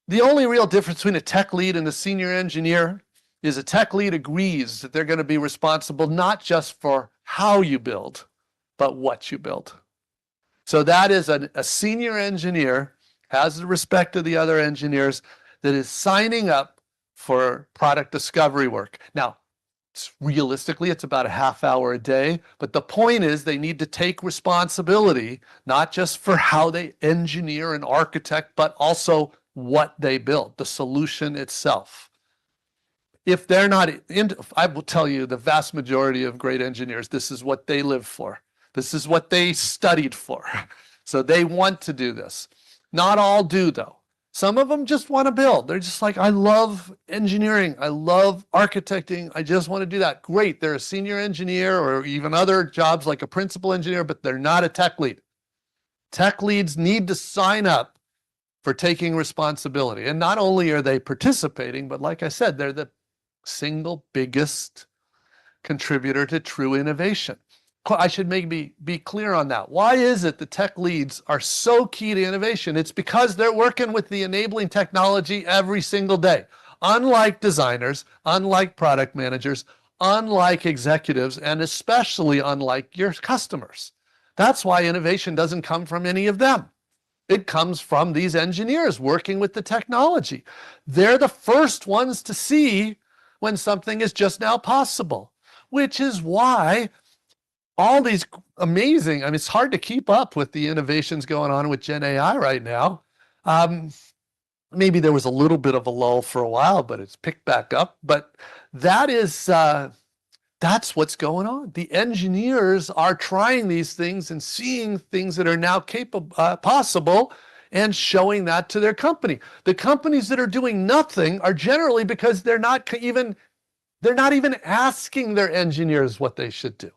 The only real difference between a tech lead and a senior engineer is a tech lead agrees that they're going to be responsible not just for how you build, but what you build. So that is a senior engineer, has the respect of the other engineers, that is signing up for product discovery work. Now, realistically, it's about a half hour a day, but the point is they need to take responsibility, not just for how they engineer and architect, but also what they build, the solution itself. if they're not I will tell you the vast majority of great engineers, this is what they live for. This is what they studied for. So they want to do this. Not all do, though. Some of them just want to build. They're just like, I love engineering. I love architecting. I just want to do that. Great. They're a senior engineer or even other jobs like a principal engineer, but they're not a tech lead. Tech leads need to sign up for taking responsibility. And not only are they participating, but like I said, they're the single biggest contributor to true innovation. I should maybe be clear on that. Why is it the tech leads are so key to innovation? It's because they're working with the enabling technology every single day. Unlike designers, unlike product managers, unlike executives, and especially unlike your customers. That's why innovation doesn't come from any of them. It comes from these engineers working with the technology. They're the first ones to see when something is just now possible, which is why all these amazing, I mean, it's hard to keep up with the innovations going on with Gen AI right now. Maybe there was a little bit of a lull for a while, but it's picked back up. But that is, that's what's going on. The engineers are trying these things and seeing things that are now possible and showing that to their company. The companies that are doing nothing are generally because they're not even asking their engineers what they should do.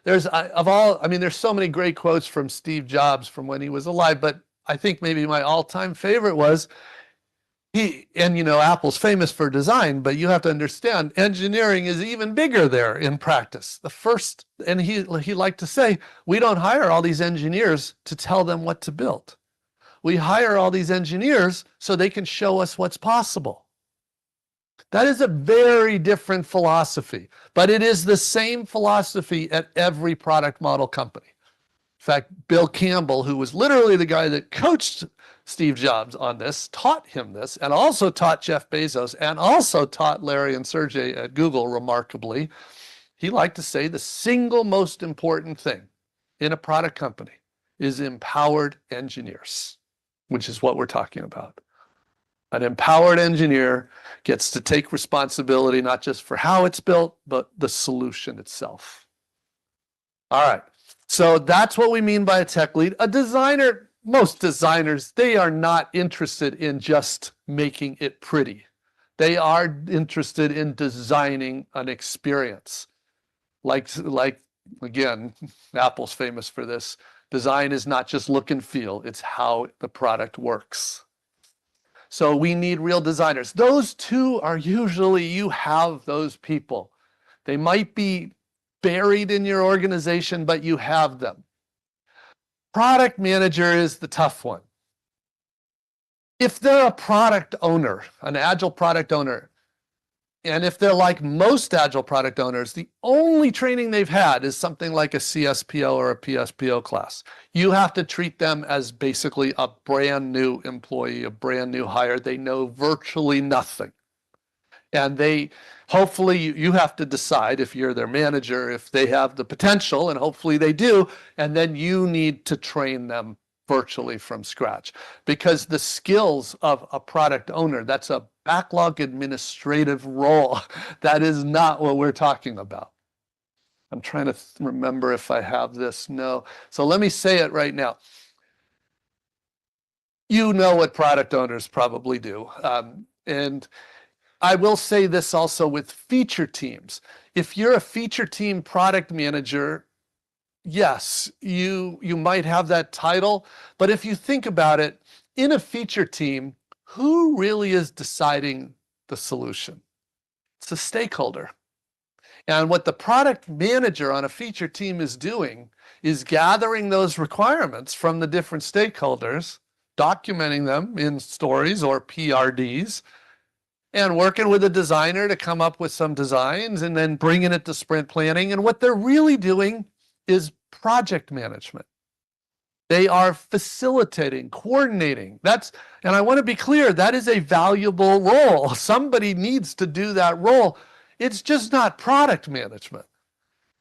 There's there's so many great quotes from Steve Jobs from when he was alive, but I think maybe my all-time favorite was Apple's famous for design, but you have to understand engineering is even bigger there in practice. He liked to say, we don't hire all these engineers to tell them what to build. We hire all these engineers so they can show us what's possible. That is a very different philosophy, but it is the same philosophy at every product model company. In fact, Bill Campbell, who was literally the guy that coached Steve Jobs on this, taught him this, and also taught Jeff Bezos, and also taught Larry and Sergey at Google remarkably. He liked to say the single most important thing in a product company is empowered engineers, which is what we're talking about. An empowered engineer gets to take responsibility not just for how it's built, but the solution itself. All right, so that's what we mean by a tech lead. A designer, most designers, they are not interested in just making it pretty. They are interested in designing an experience. Like again, Apple's famous for this. Design is not just look and feel, it's how the product works. So we need real designers. Those two are usually, you have those people. They might be buried in your organization, but you have them. Product manager is the tough one. If they're a product owner, an agile product owner, and if they're like most agile product owners, the only training they've had is something like a CSPO or a PSPO class. You have to treat them as basically a brand new employee, a brand new hire. They know virtually nothing. And hopefully you have to decide if you're their manager, if they have the potential, and hopefully they do, and then you need to train them virtually from scratch. Because the skills of a product owner, that's a backlog administrative role. That is not what we're talking about. I'm trying to remember if I have this. No. So let me say it right now. You know what product owners probably do. And I will say this also with feature teams. If you're a feature team product manager, yes, you might have that title, but if you think about it, in a feature team, who really is deciding the solution? It's a stakeholder. And what the product manager on a feature team is doing is gathering those requirements from the different stakeholders, documenting them in stories or PRDs, and working with a designer to come up with some designs and then bringing it to sprint planning. And what they're really doing is project management. They are facilitating, coordinating. And I want to be clear, that is a valuable role. Somebody needs to do that role. It's just not product management.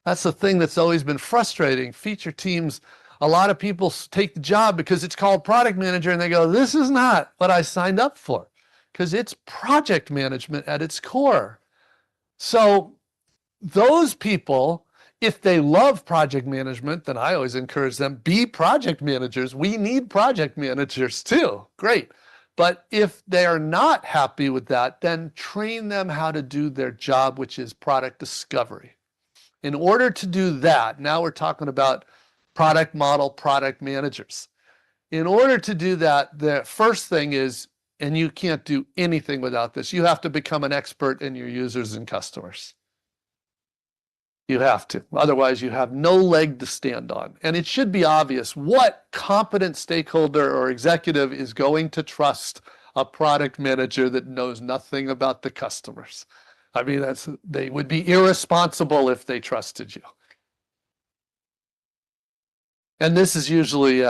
That's the thing that's always been frustrating. Feature teams, a lot of people take the job because it's called product manager and they go, this is not what I signed up for. because it's project management at its core. So those people, if they love project management, then I always encourage them, be project managers. We need project managers too. Great. But if they are not happy with that, then train them how to do their job, which is product discovery. In order to do that, now we're talking about product model, product managers. In order to do that, the first thing is, and you can't do anything without this, you have to become an expert in your users and customers. You have to. Otherwise, you have no leg to stand on. And it should be obvious what competent stakeholder or executive is going to trust a product manager that knows nothing about the customers. I mean, they would be irresponsible if they trusted you. And this is usually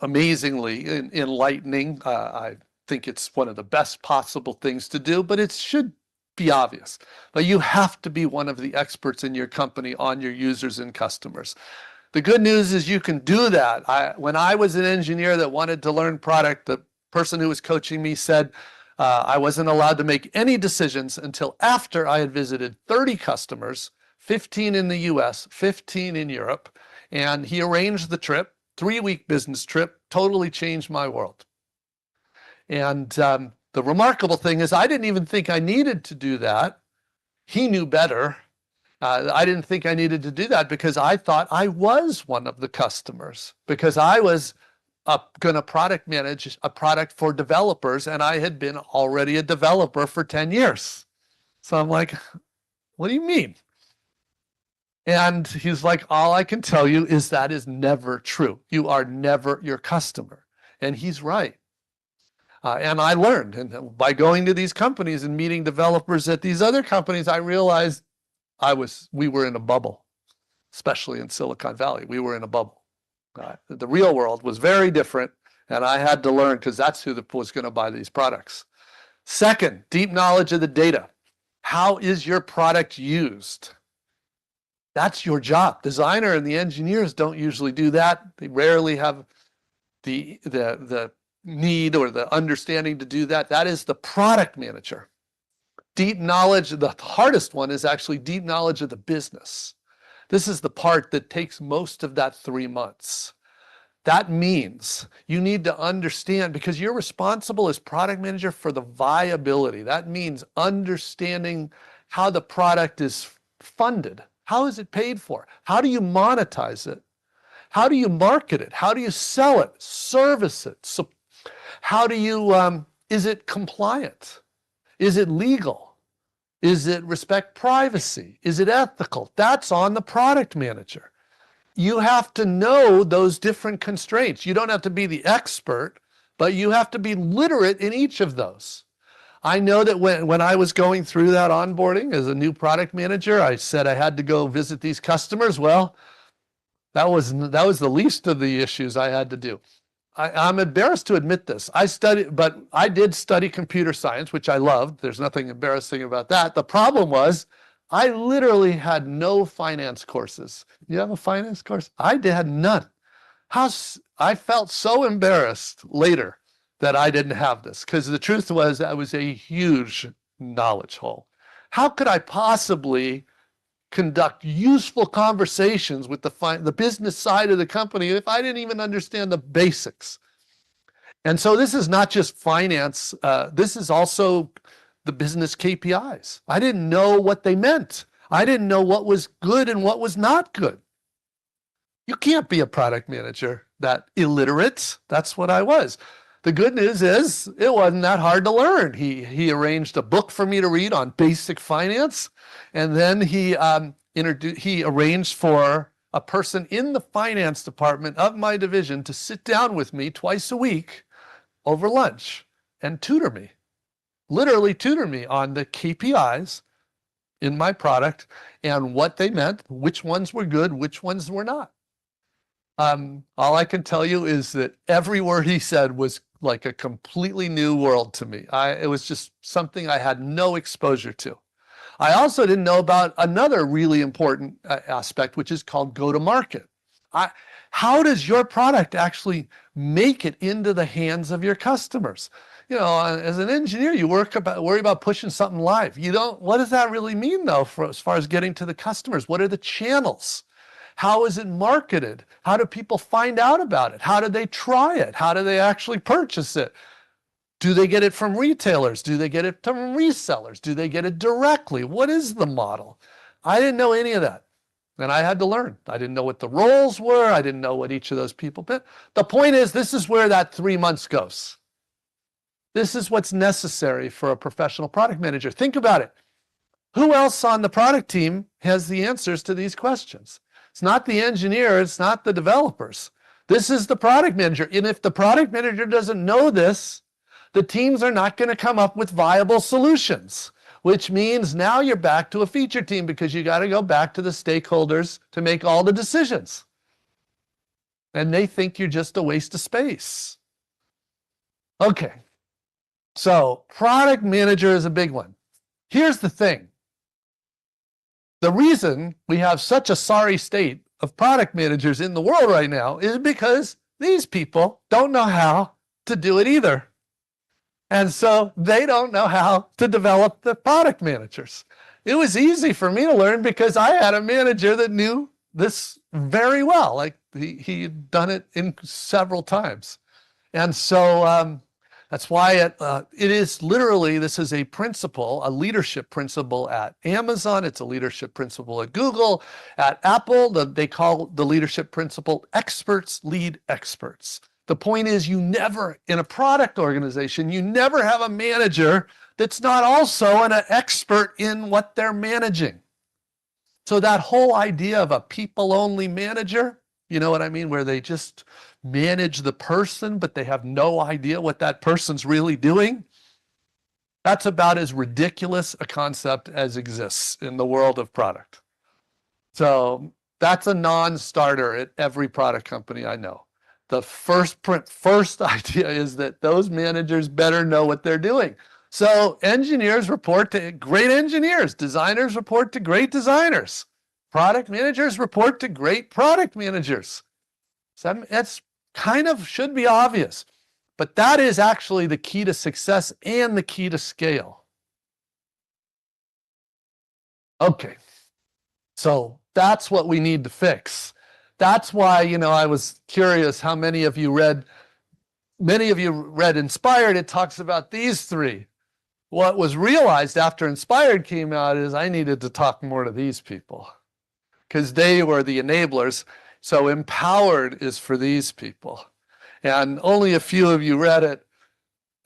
amazingly enlightening. I think it's one of the best possible things to do, but it should be obvious. But you have to be one of the experts in your company on your users and customers. The good news is you can do that. When I was an engineer that wanted to learn product, the person who was coaching me said I wasn't allowed to make any decisions until after I had visited 30 customers, 15 in the US, 15 in Europe, and he arranged the trip, 3-week business trip, totally changed my world. And the remarkable thing is I didn't even think I needed to do that. He knew better. I didn't think I needed to do that because I thought I was one of the customers, because I was going to product manage a product for developers, and I had been already a developer for 10 years. So I'm like, what do you mean? And he's like, all I can tell you is that is never true. You are never your customer. And he's right. And I learned, and by going to these companies and meeting developers at these other companies, I realized we were in a bubble, especially in Silicon Valley. We were in a bubble. The real world was very different, and I had to learn because that's who was going to buy these products. Second, deep knowledge of the data. How is your product used? That's your job. Designer and the engineers don't usually do that. They rarely have the need or the understanding to do that. That is the product manager. Deep knowledge, the hardest one is actually deep knowledge of the business. This is the part that takes most of that 3 months. That means you need to understand, because you're responsible as product manager for the viability. That means understanding how the product is funded. How is it paid for? How do you monetize it? How do you market it? How do you sell it, service it? So how do you, is it compliant? Is it legal? Is it respect privacy? Is it ethical? That's on the product manager. You have to know those different constraints. You don't have to be the expert, but you have to be literate in each of those. I know that when I was going through that onboarding as a new product manager, I said I had to go visit these customers. Well, that was the least of the issues I had to do. I'm embarrassed to admit this. But I did study computer science, which I loved. There's nothing embarrassing about that. The problem was I literally had no finance courses. You have a finance course? I had none. I felt so embarrassed later that I didn't have this, because the truth was that was a huge knowledge hole. How could I possibly conduct useful conversations with the business side of the company if I didn't even understand the basics? And so this is not just finance. This is also the business KPIs. I didn't know what they meant. I didn't know what was good and what was not good. You can't be a product manager that illiterate. That's what I was. The good news is it wasn't that hard to learn. He arranged a book for me to read on basic finance, and then he arranged for a person in the finance department of my division to sit down with me twice a week over lunch and tutor me, literally tutor me on the KPIs in my product and what they meant, which ones were good, which ones were not. All I can tell you is that every word he said was like a completely new world to me. It was just something I had no exposure to. I also didn't know about another really important aspect, which is called go-to-market. How does your product actually make it into the hands of your customers? you know, as an engineer, you worry about pushing something live. You don't, what does that really mean though, for as far as getting to the customers? What are the channels? How is it marketed? How do people find out about it? How do they try it? How do they actually purchase it? Do they get it from retailers? Do they get it from resellers? Do they get it directly? What is the model? I didn't know any of that. And I had to learn. I didn't know what the roles were. I didn't know what each of those people did. The point is, this is where that 3 months goes. This is what's necessary for a professional product manager. Think about it. Who else on the product team has the answers to these questions? It's not the engineer. It's not the developers. This is the product manager. And if the product manager doesn't know this, the teams are not going to come up with viable solutions, which means now you're back to a feature team because you got to go back to the stakeholders to make all the decisions. And they think you're just a waste of space. Okay. So product manager is a big one. Here's the thing. The reason we have such a sorry state of product managers in the world right now is because these people don't know how to do it either. And so they don't know how to develop the product managers. It was easy for me to learn because I had a manager that knew this very well. Like he had done it in several times. And so that's why it is literally, this is a principle, a leadership principle at Amazon. It's a leadership principle at Google. At Apple, they call the leadership principle experts lead experts. The point is, you never, in a product organization, you never have a manager that's not also an expert in what they're managing. So that whole idea of a people-only manager, you know what I mean, where they just manage the person, but they have no idea what that person's really doing, that's about as ridiculous a concept as exists in the world of product. So that's a non-starter at every product company I know. The first idea is that those managers better know what they're doing. So engineers report to great engineers, designers report to great designers, product managers report to great product managers. So that's kind of should be obvious, but that is actually the key to success and the key to scale. Okay, so that's what we need to fix. That's why, you know, I was curious how many of you read Inspired. It talks about these three. What was realized after Inspired came out is I needed to talk more to these people because they were the enablers. So Empowered is for these people. And only a few of you read it.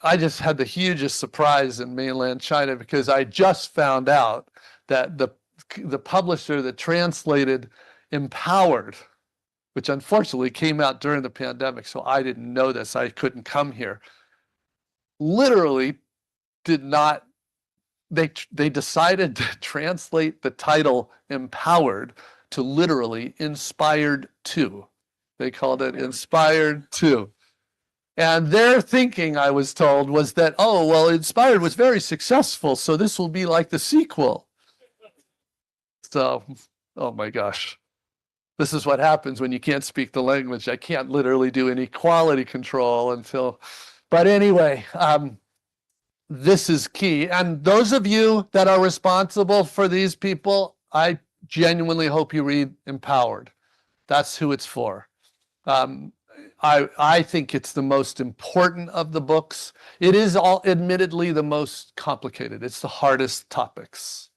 I just had the hugest surprise in mainland China because I just found out that the publisher that translated Empowered, which unfortunately came out during the pandemic, so I didn't know this, I couldn't come here, literally did not, they decided to translate the title Empowered to literally Inspired 2. They called it Inspired 2. And their thinking, I was told, was that, oh, well, Inspired was very successful, so this will be like the sequel. So, oh my gosh. This is what happens when you can't speak the language. I can't literally do any quality control until, but anyway, this is key. And those of you that are responsible for these people, I genuinely hope you read Empowered. That's who it's for. I think it's the most important of the books. It is admittedly the most complicated. It's the hardest topics.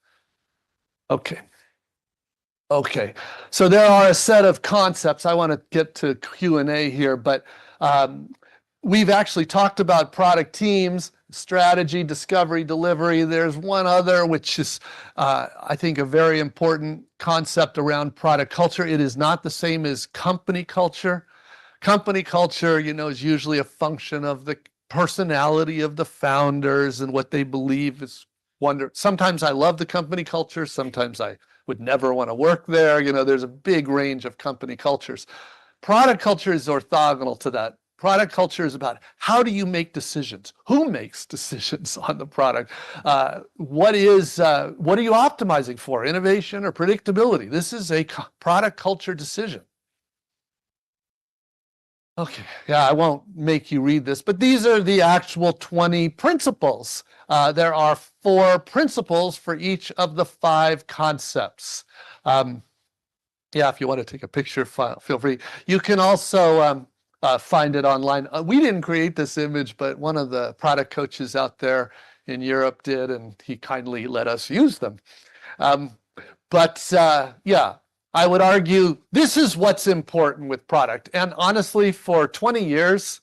Okay. Okay, so there are a set of concepts. I want to get to Q&A here, but we've actually talked about product teams, strategy, discovery, delivery. There's one other, which is, I think, a very important concept around product culture. It is not the same as company culture. Company culture, you know, is usually a function of the personality of the founders and what they believe is wonder. Sometimes I love the company culture. Sometimes I would never want to work there. You know, there's a big range of company cultures. Product culture is orthogonal to that. Product culture is about how do you make decisions? Who makes decisions on the product? What are you optimizing for? Innovation or predictability? This is a product culture decision. Okay, yeah, I won't make you read this, but these are the actual 20 principles. There are 4 principles for each of the 5 concepts. Yeah, if you want to take a picture, feel free. You can also find it online. We didn't create this image, but one of the product coaches out there in Europe did, and he kindly let us use them. Yeah, I would argue this is what's important with product. And honestly, for 20 years,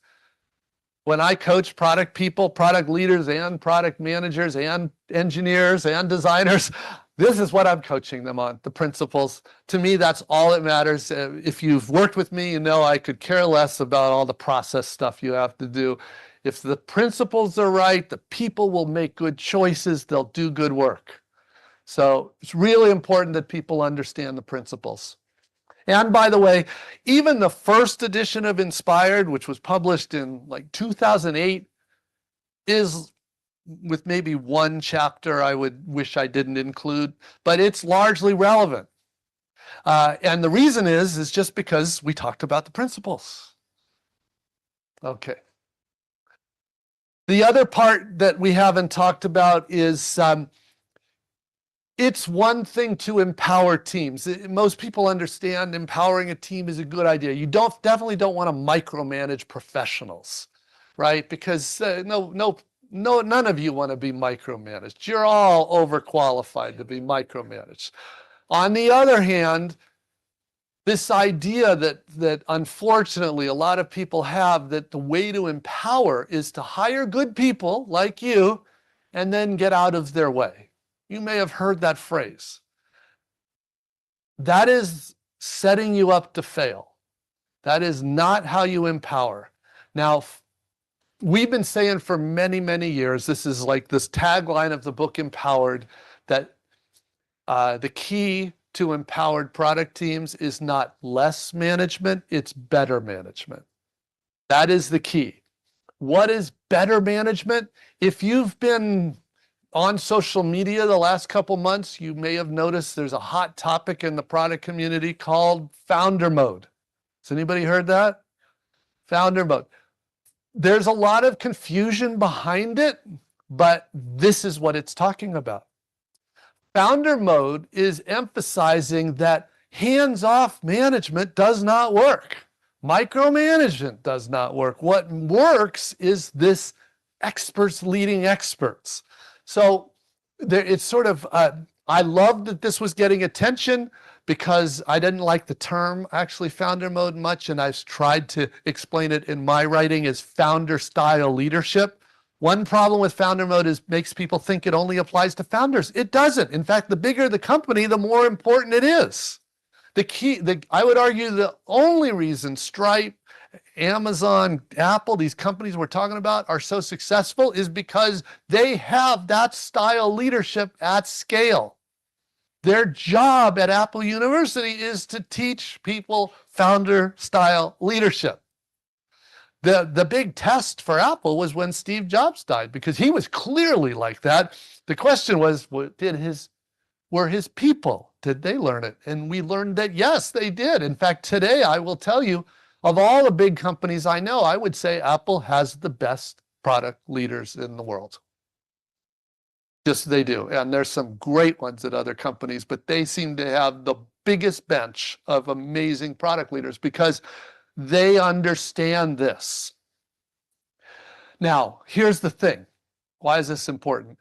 when I coach product people, product leaders, and product managers, and engineers, and designers, this is what I'm coaching them on, the principles. To me, that's all that matters. If you've worked with me, you know I could care less about all the process stuff you have to do. If the principles are right, the people will make good choices, they'll do good work. So it's really important that people understand the principles. And by the way, even the first edition of Inspired, which was published in like 2008, is with maybe one chapter I would wish I didn't include, but it's largely relevant. And the reason is just because we talked about the principles. Okay. The other part that we haven't talked about is it's one thing to empower teams. Most people understand empowering a team is a good idea. You definitely don't want to micromanage professionals, right? Because none of you want to be micromanaged. You're all overqualified to be micromanaged. On the other hand, this idea that unfortunately a lot of people have, that the way to empower is to hire good people like you and then get out of their way. You may have heard that phrase. That is setting you up to fail. That is not how you empower. Now, we've been saying for many, many years, this is like this tagline of the book Empowered, that the key to empowered product teams is not less management, it's better management. That is the key. What is better management? If you've been on social media the last couple months, you may have noticed there's a hot topic in the product community called founder mode. Has anybody heard that? Founder mode. There's a lot of confusion behind it, but this is what it's talking about. Founder mode is emphasizing that hands-off management does not work. Micromanagement does not work. What works is this experts leading experts. So it's sort of, I love that this was getting attention because I didn't like the term actually founder mode much, and I've tried to explain it in my writing as founder style leadership. One problem with founder mode is makes people think it only applies to founders. It doesn't. In fact, the bigger the company, the more important it is. I would argue the only reason Stripe, Amazon, Apple, these companies we're talking about are so successful is because they have that style leadership at scale. Their job at Apple University is to teach people founder style leadership. The big test for Apple was when Steve Jobs died, because he was clearly like that. The question was, were his people, did they learn it? And we learned that yes, they did. In fact, today I will tell you, of all the big companies I know, I would say Apple has the best product leaders in the world. Yes, they do. And there's some great ones at other companies, but they seem to have the biggest bench of amazing product leaders because they understand this. Now, here's the thing. Why is this important?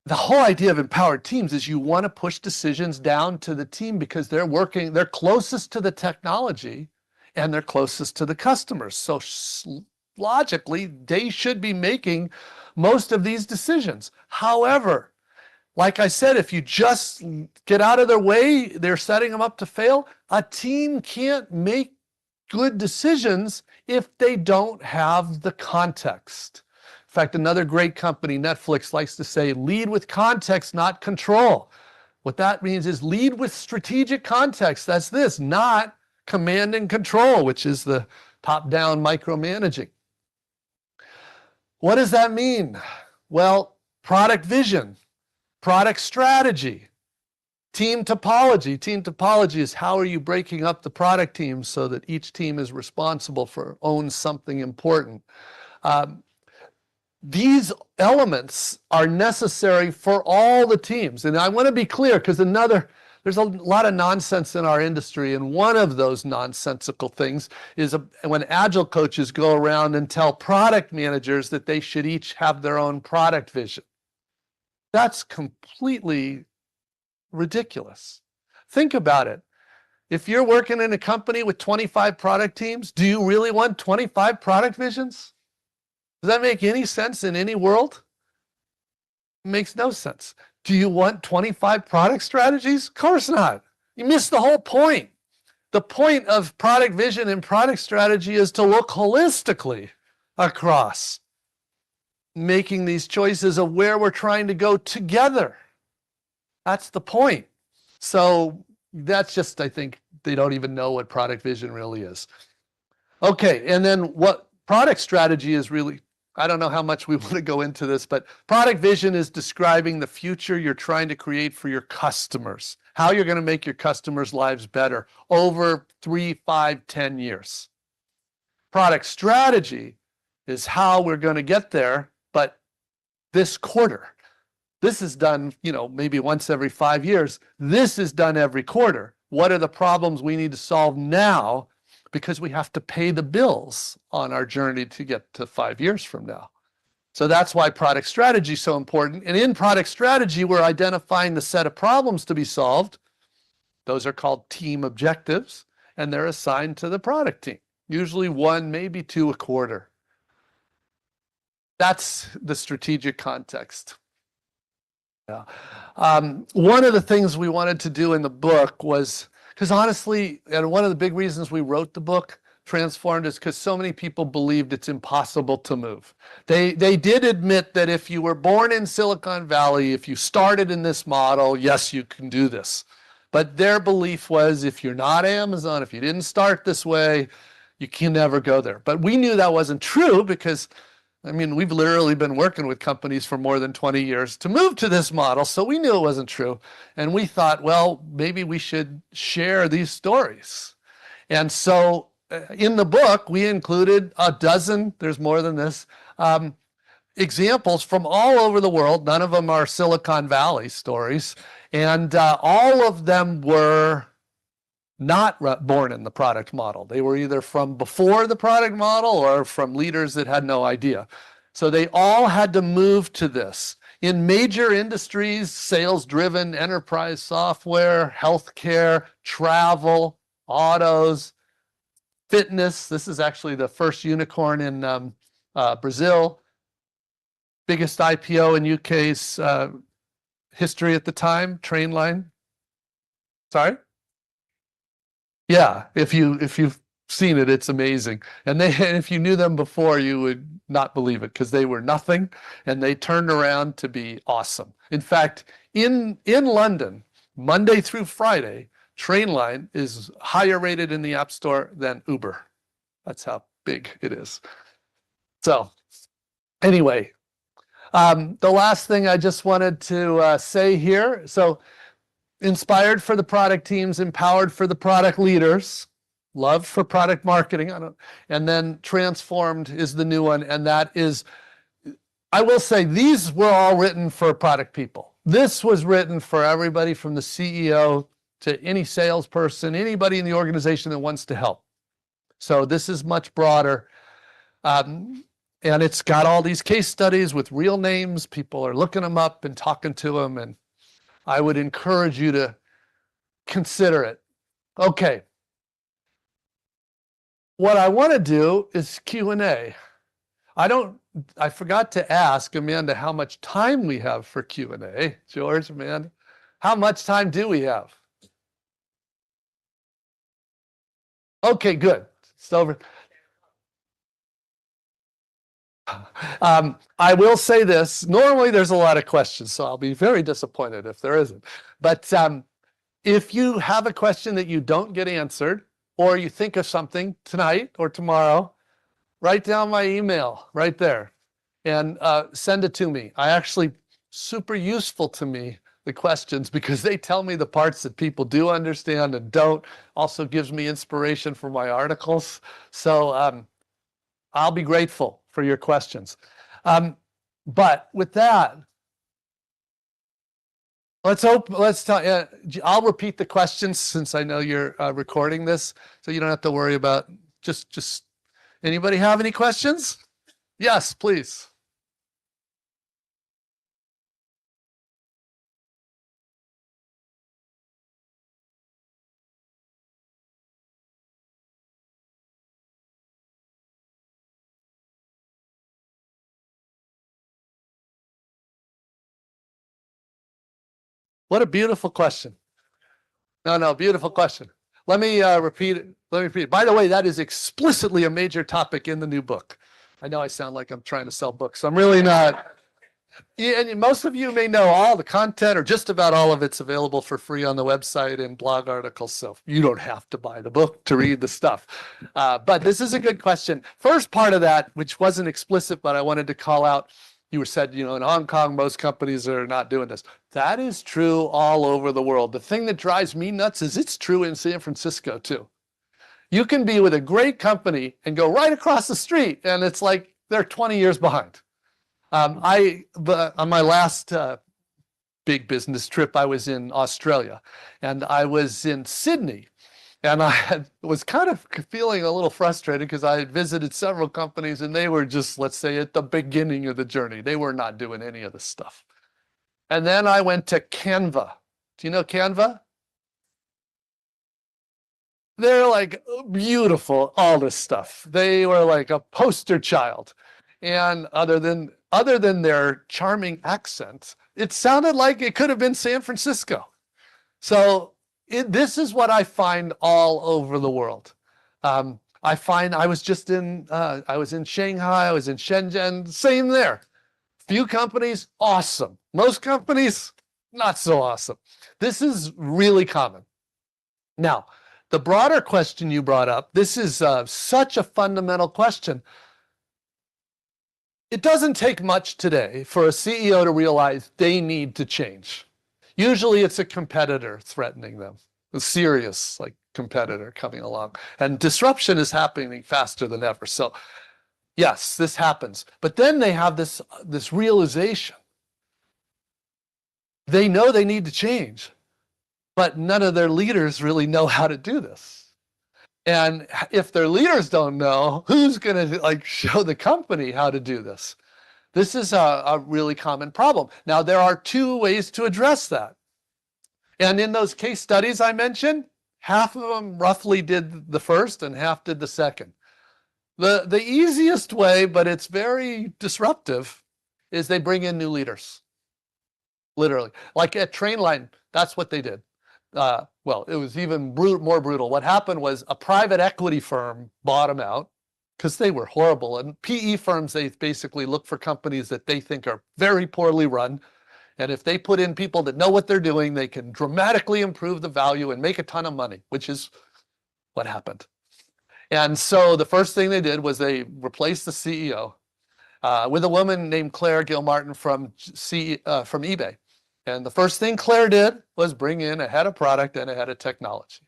The whole idea of empowered teams is you want to push decisions down to the team because they're closest to the technology and they're closest to the customers. So logically, they should be making most of these decisions. However, like I said, if you just get out of their way, they're setting them up to fail. A team can't make good decisions if they don't have the context. In fact, another great company, Netflix, likes to say, lead with context, not control. What that means is lead with strategic context. That's this, not command and control, which is the top-down micromanaging. What does that mean? Well, product vision, product strategy, Team topology. Team topology is how are you breaking up the product teams so that each team is responsible for owns something important. These elements are necessary for all the teams. And I want to be clear because there's a lot of nonsense in our industry. And one of those nonsensical things is when agile coaches go around and tell product managers that they should each have their own product vision. That's completely ridiculous. Think about it. If you're working in a company with 25 product teams, do you really want 25 product visions? Does that make any sense in any world? It makes no sense. Do you want 25 product strategies? Of course not. You missed the whole point. The point of product vision and product strategy is to look holistically across, making these choices of where we're trying to go together. That's the point. So that's just, I think, they don't even know what product vision really is. Okay, and then what product strategy is really, I don't know how much we want to go into this, but product vision is describing the future you're trying to create for your customers, how you're going to make your customers' lives better over 3, 5, 10 years. Product strategy is how we're going to get there, but this quarter. This is done, maybe once every 5 years. This is done every quarter. What are the problems we need to solve now? Because we have to pay the bills on our journey to get to 5 years from now. So that's why product strategy is so important. And in product strategy, we're identifying the set of problems to be solved. Those are called team objectives, and they're assigned to the product team. Usually 1, maybe 2 a quarter. That's the strategic context. Yeah. One of the things we wanted to do in the book was, because honestly, and one of the big reasons we wrote the book, Transformed, is because so many people believed it's impossible to move. They did admit that if you were born in Silicon Valley, if you started in this model, yes, you can do this. But their belief was if you're not Amazon, if you didn't start this way, you can never go there. But we knew that wasn't true because we've literally been working with companies for more than 20 years to move to this model, so we knew it wasn't true. And we thought, well, maybe we should share these stories. And so in the book, we included a dozen, there's more than this, examples from all over the world. None of them are Silicon Valley stories. And all of them were not born in the product model. They were either from before the product model or from leaders that had no idea. So they all had to move to this. In major industries, sales-driven enterprise software, healthcare, travel, autos, fitness. This is actually the first unicorn in Brazil. Biggest IPO in UK's history at the time, Trainline. Sorry? Yeah, if you've seen it, it's amazing. And if you knew them before, you would not believe it because they were nothing and they turned around to be awesome. In fact, in London, Monday through Friday, Trainline is higher rated in the App Store than Uber. That's how big it is. So anyway, the last thing I just wanted to say here. So inspired for the product teams, empowered for the product leaders, love for product marketing, and then transformed is the new one. And that is, I will say, these were all written for product people. This was written for everybody from the CEO to any salesperson, anybody in the organization that wants to help. So this is much broader. And it's got all these case studies with real names. People are looking them up and talking to them. And I would encourage you to consider it. Okay. What I want to do is Q&A. I forgot to ask Amanda how much time we have for Q&A. George, Amanda, how much time do we have? Okay, good. It's over. I will say this. Normally, there's a lot of questions, so I'll be very disappointed if there isn't. But if you have a question that you don't get answered, or you think of something tonight or tomorrow, write down my email right there and send it to me. Super useful to me the questions because they tell me the parts that people do understand and don't. Also gives me inspiration for my articles. So I'll be grateful for your questions. But with that, I'll repeat the questions since I know you're recording this, so you don't have to worry about just anybody have any questions? Yes, please. What a beautiful question. No, beautiful question. Let me repeat it. Let me repeat it. By the way, that is explicitly a major topic in the new book. I know I sound like I'm trying to sell books. I'm really not. Yeah, and most of you may know all the content or just about all of it's available for free on the website and blog articles. So you don't have to buy the book to read the stuff. But this is a good question. First part of that, which wasn't explicit, but I wanted to call out, you said, in Hong Kong, most companies are not doing this. That is true all over the world. The thing that drives me nuts is it's true in San Francisco too. You can be with a great company and go right across the street and it's like they're 20 years behind. On my last big business trip, I was in Australia and I was in Sydney. And I was kind of feeling a little frustrated because I had visited several companies and they were just, let's say, at the beginning of the journey. They were not doing any of this stuff. And then I went to Canva. Do you know Canva? They're like beautiful, all this stuff. They were like a poster child. And other than their charming accents, it sounded like it could have been San Francisco. So this is what I find all over the world. I find I was in Shanghai, I was in Shenzhen, same there. Few companies, awesome. Most companies, not so awesome. This is really common. Now, the broader question you brought up, this is such a fundamental question. It doesn't take much today for a CEO to realize they need to change. Usually it's a competitor threatening them, a serious competitor coming along. And disruption is happening faster than ever. So yes, this happens. But then they have this realization. They know they need to change, but none of their leaders really know how to do this. And if their leaders don't know, who's going to show the company how to do this? This is a really common problem. Now, there are two ways to address that. And in those case studies I mentioned, half of them roughly did the first and half did the second. The easiest way, but it's very disruptive, is they bring in new leaders. Literally. Like at Trainline, that's what they did. Well, it was even more brutal. What happened was a private equity firm bought them out because they were horrible. And PE firms, they basically look for companies that they think are very poorly run. And if they put in people that know what they're doing, they can dramatically improve the value and make a ton of money, which is what happened. And so the first thing they did was they replaced the CEO with a woman named Claire Gilmartin from eBay. And the first thing Claire did was bring in a head of product and a head of technology.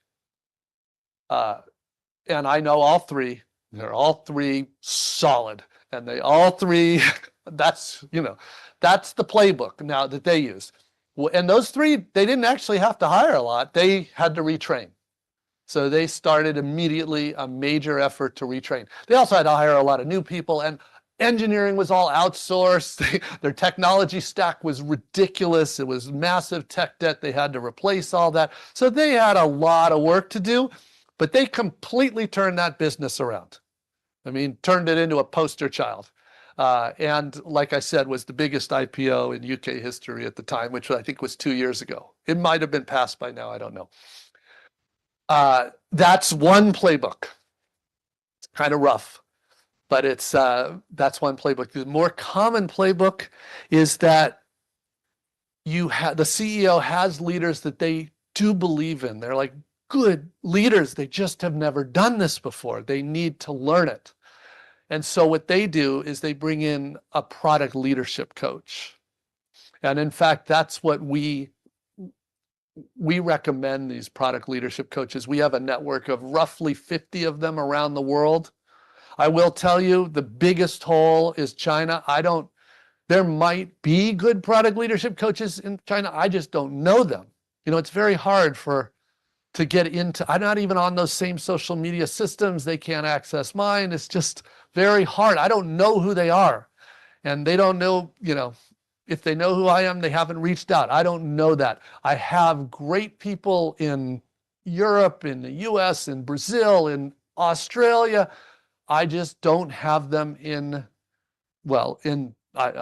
And I know all three. They're all three solid. And they all three, that's the playbook now that they use. And those three, they didn't actually have to hire a lot. They had to retrain. So they started immediately a major effort to retrain. They also had to hire a lot of new people, and engineering was all outsourced. Their technology stack was ridiculous. It was massive tech debt. They had to replace all that. So they had a lot of work to do, but they completely turned that business around. I mean, turned it into a poster child. And like I said, was the biggest IPO in UK history at the time, which I think was 2 years ago. It might have been passed by now, I don't know. That's one playbook. It's kind of rough, but that's one playbook. The more common playbook is that the CEO has leaders that they do believe in. They're like good leaders. They just have never done this before. They need to learn it. And so what they do is they bring in a product leadership coach. And in fact, that's what we we recommend these product leadership coaches. We have a network of roughly 50 of them around the world. I will tell you, the biggest hole is China. There might be good product leadership coaches in China. I just don't know them. You know, it's very hard to get into. I'm not even on those same social media systems. They can't access mine. It's just very hard. I don't know who they are. And they don't know, you know, if they know who I am, they haven't reached out. I don't know that. I have great people in Europe, in the US, in Brazil, in Australia. I just don't have them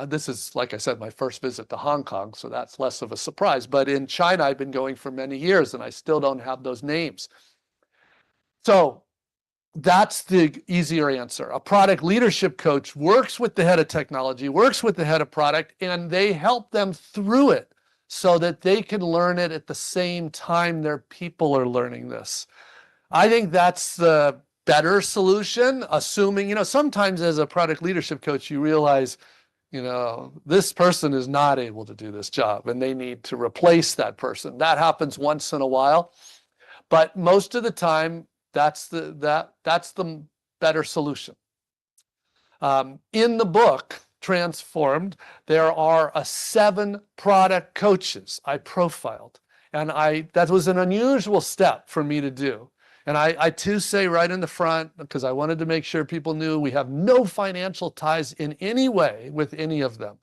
this is, like I said, my first visit to Hong Kong, so that's less of a surprise. But in China, I've been going for many years, and I still don't have those names. So that's the easier answer. A product leadership coach works with the head of technology, works with the head of product, and they help them through it so that they can learn it at the same time their people are learning this. I think that's the better solution, assuming, you know, sometimes as a product leadership coach, you realize, you know, this person is not able to do this job and they need to replace that person. That happens once in a while, but most of the time, that's the better solution. In the book, Transformed, there are 7 product coaches I profiled. And that was an unusual step for me to do. And I too say right in the front, because I wanted to make sure people knew we have no financial ties in any way with any of them.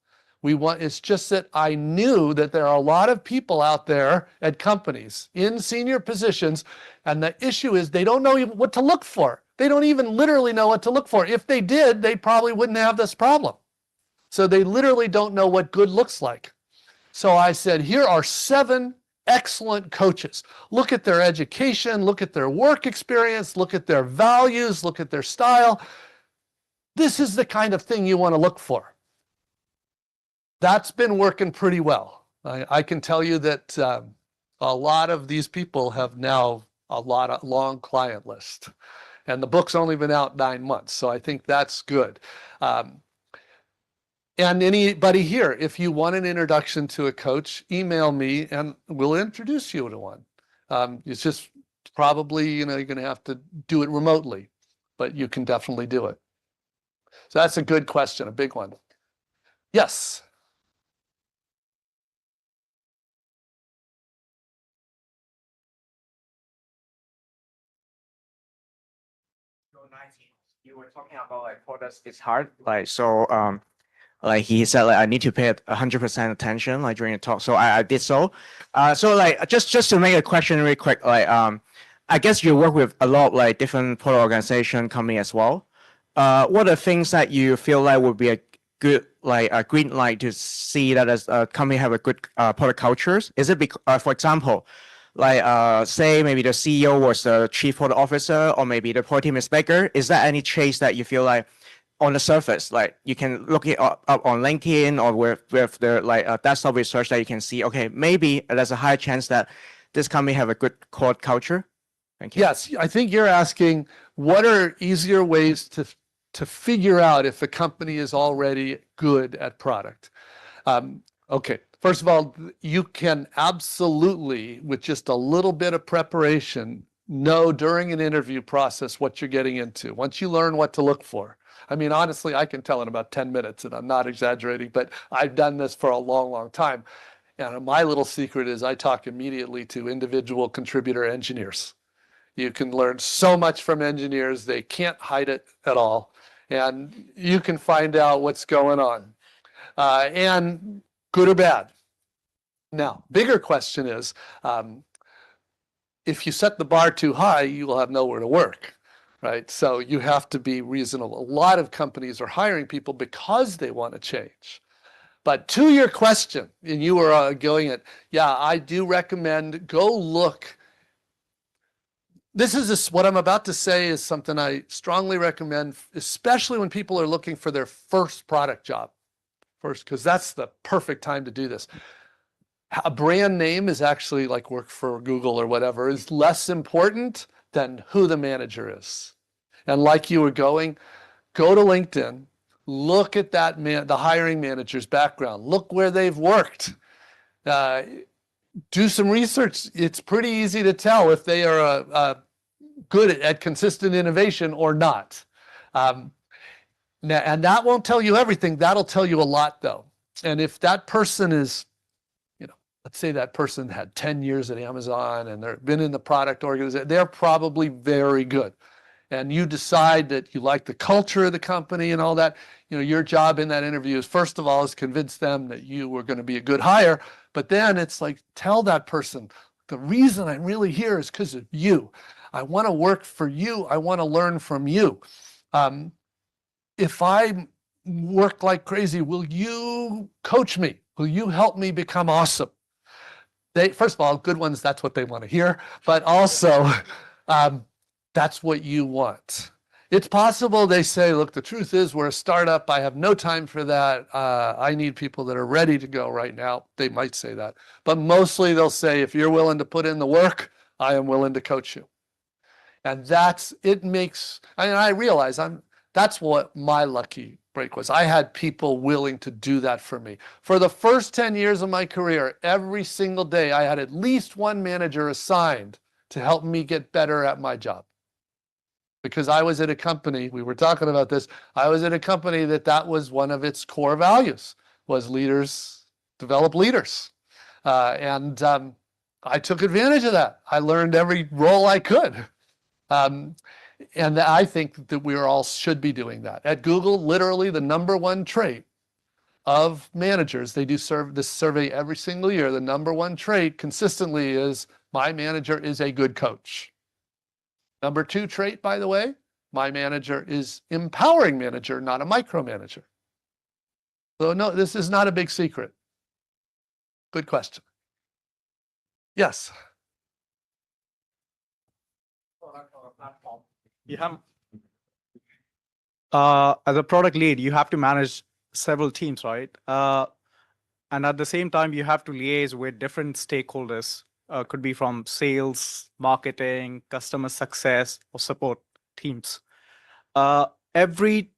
It's just that I knew that there are a lot of people out there at companies in senior positions, and the issue is they don't know even what to look for. They don't even literally know what to look for. If they did, they probably wouldn't have this problem. So they literally don't know what good looks like. So I said, here are 7 excellent coaches. Look at their education, look at their work experience, look at their values, look at their style. This is the kind of thing you want to look for. That's been working pretty well. I can tell you that a lot of these people have now a long client list. And the book's only been out 9 months, so I think that's good. And anybody here, if you want an introduction to a coach, email me and we'll introduce you to one. It's just probably, you know, you're going to have to do it remotely, but you can definitely do it. So that's a good question, a big one. Yes. You were talking about like products, it's hard. Like he said, like I need to pay 100% attention like during the talk. So I did so. So like just to make a question really quick, like I guess you work with a lot of like different product organization company as well. What are things that you feel like would be a good like a green light to see that as a company have a good product cultures? Is it for example, like say maybe the CEO was the chief product officer, or maybe the product team is bigger? Is there any trace that you feel like on the surface, like you can look it up on LinkedIn or with the like desktop research that you can see, okay, maybe there's a high chance that this company have a good core culture? Thank you. Yes, I think you're asking what are easier ways to figure out if a company is already good at product. Okay, first of all, you can absolutely, with just a little bit of preparation, know during an interview process what you're getting into. Once you learn what to look for. I mean, honestly, I can tell in about 10 minutes, and I'm not exaggerating, but I've done this for a long, long time. And my little secret is I talk immediately to individual contributor engineers. You can learn so much from engineers. They can't hide it at all. And you can find out what's going on, and good or bad. Now, bigger question is, if you set the bar too high, you will have nowhere to work. Right? So you have to be reasonable. A lot of companies are hiring people because they want to change. But to your question, and you were going at, yeah, I do recommend go look. What I'm about to say is something I strongly recommend, especially when people are looking for their first product job. First, because that's the perfect time to do this. A brand name is actually like work for Google or whatever, is less important than who the manager is. And like you were going, go to LinkedIn, look at that the hiring manager's background, look where they've worked. do some research. It's pretty easy to tell if they are good at consistent innovation or not. Now, and that won't tell you everything. That'll tell you a lot, though. And if that person is, let's say that person had 10 years at Amazon and they've been in the product organization, they're probably very good. And you decide that you like the culture of the company and all that, your job in that interview is, first of all, is convince them that you were going to be a good hire. But then it's like, tell that person, the reason I'm really here is because of you. I want to work for you. I want to learn from you. If I work like crazy, will you coach me? Will you help me become awesome? First of all, good ones, that's what they want to hear. But also, that's what you want. It's possible they say, look, the truth is we're a startup. I have no time for that. I need people that are ready to go right now. They might say that. But mostly they'll say, if you're willing to put in the work, I am willing to coach you. And I realize that's what my lucky break was. I had people willing to do that for me. For the first 10 years of my career, every single day, I had at least one manager assigned to help me get better at my job. Because I was at a company, we were talking about this, I was at a company that was one of its core values, was leaders develop leaders. And I took advantage of that. I learned every role I could. And I think that we all should be doing that. At Google, literally the #1 trait of managers, they do this survey every single year, the #1 trait consistently is, my manager is a good coach. #2 trait, by the way, my manager is empowering manager, not a micromanager. So no, this is not a big secret. Good question. Yes. As a product lead, you have to manage several teams, right? And at the same time, you have to liaise with different stakeholders. Could be from sales, marketing, customer success, or support teams. Every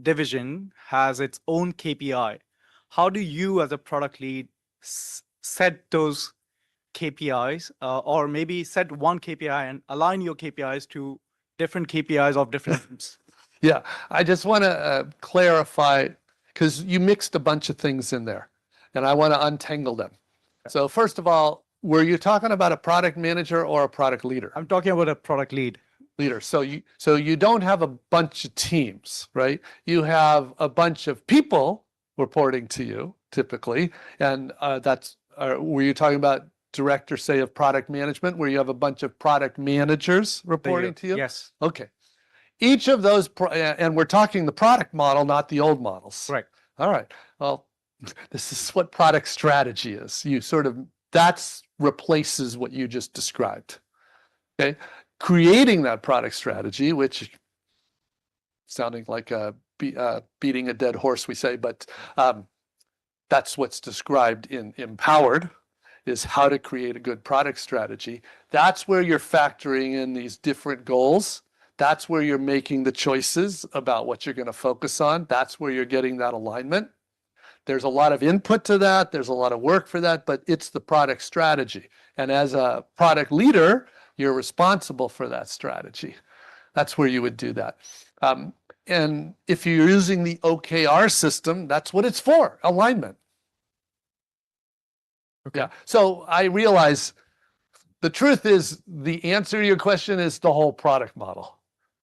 division has its own KPI. How do you, as a product lead, set those KPIs, or maybe set one KPI and align your KPIs to different KPIs of different teams? Yeah, I just want to clarify, because you mixed a bunch of things in there, and I want to untangle them. So first of all, were you talking about a product manager or a product leader? I'm talking about a product lead. Leader. So you don't have a bunch of teams, right? You have a bunch of people reporting to you, typically, and were you talking about director, say, of product management, where you have a bunch of product managers reporting to you? Yes. Okay. Each of those, and we're talking the product model, not the old models. Right. All right. Well, this is what product strategy is. That replaces what you just described. Okay. Creating that product strategy, which sounding like beating a dead horse, we say, but that's what's described in Empowered, is how to create a good product strategy. That's where you're factoring in these different goals. That's where you're making the choices about what you're going to focus on. That's where you're getting that alignment. There's a lot of input to that. There's a lot of work for that, but it's the product strategy. And as a product leader, you're responsible for that strategy. That's where you would do that. And if you're using the OKR system, that's what it's for, alignment. Okay. Yeah. So I realize the truth is the answer to your question is the whole product model,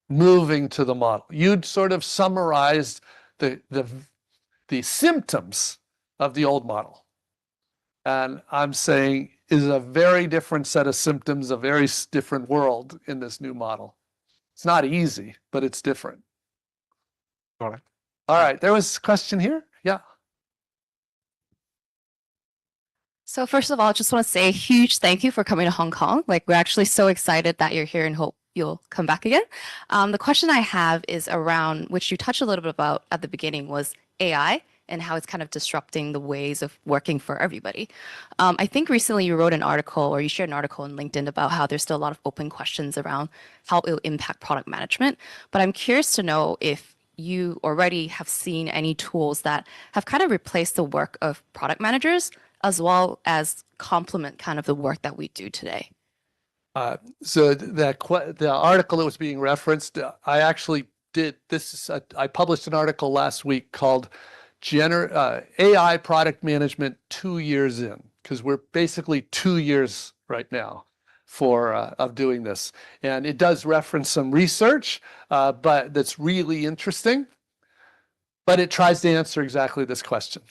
moving to the model. You'd sort of summarized the symptoms of the old model. And I'm saying is a very different set of symptoms, a very different world in this new model. It's not easy, but it's different. Got it. All right. There was a question here. Yeah. So first of all, I just want to say a huge thank you for coming to Hong Kong. We're actually so excited that you're here and hope you'll come back again. The question I have is around, which you touched a little bit about at the beginning, was AI and how it's kind of disrupting the ways of working for everybody. I think recently you wrote an article, or you shared an article on LinkedIn about how there's still a lot of open questions around how it will impact product management. But I'm curious to know if you already have seen any tools that have kind of replaced the work of product managers as well as complement kind of the work that we do today? So the article that was being referenced, I actually did this. I published an article last week called AI Product Management 2 years in, because we're basically 2 years right now of doing this. And it does reference some research, but that's really interesting. But it tries to answer exactly this question.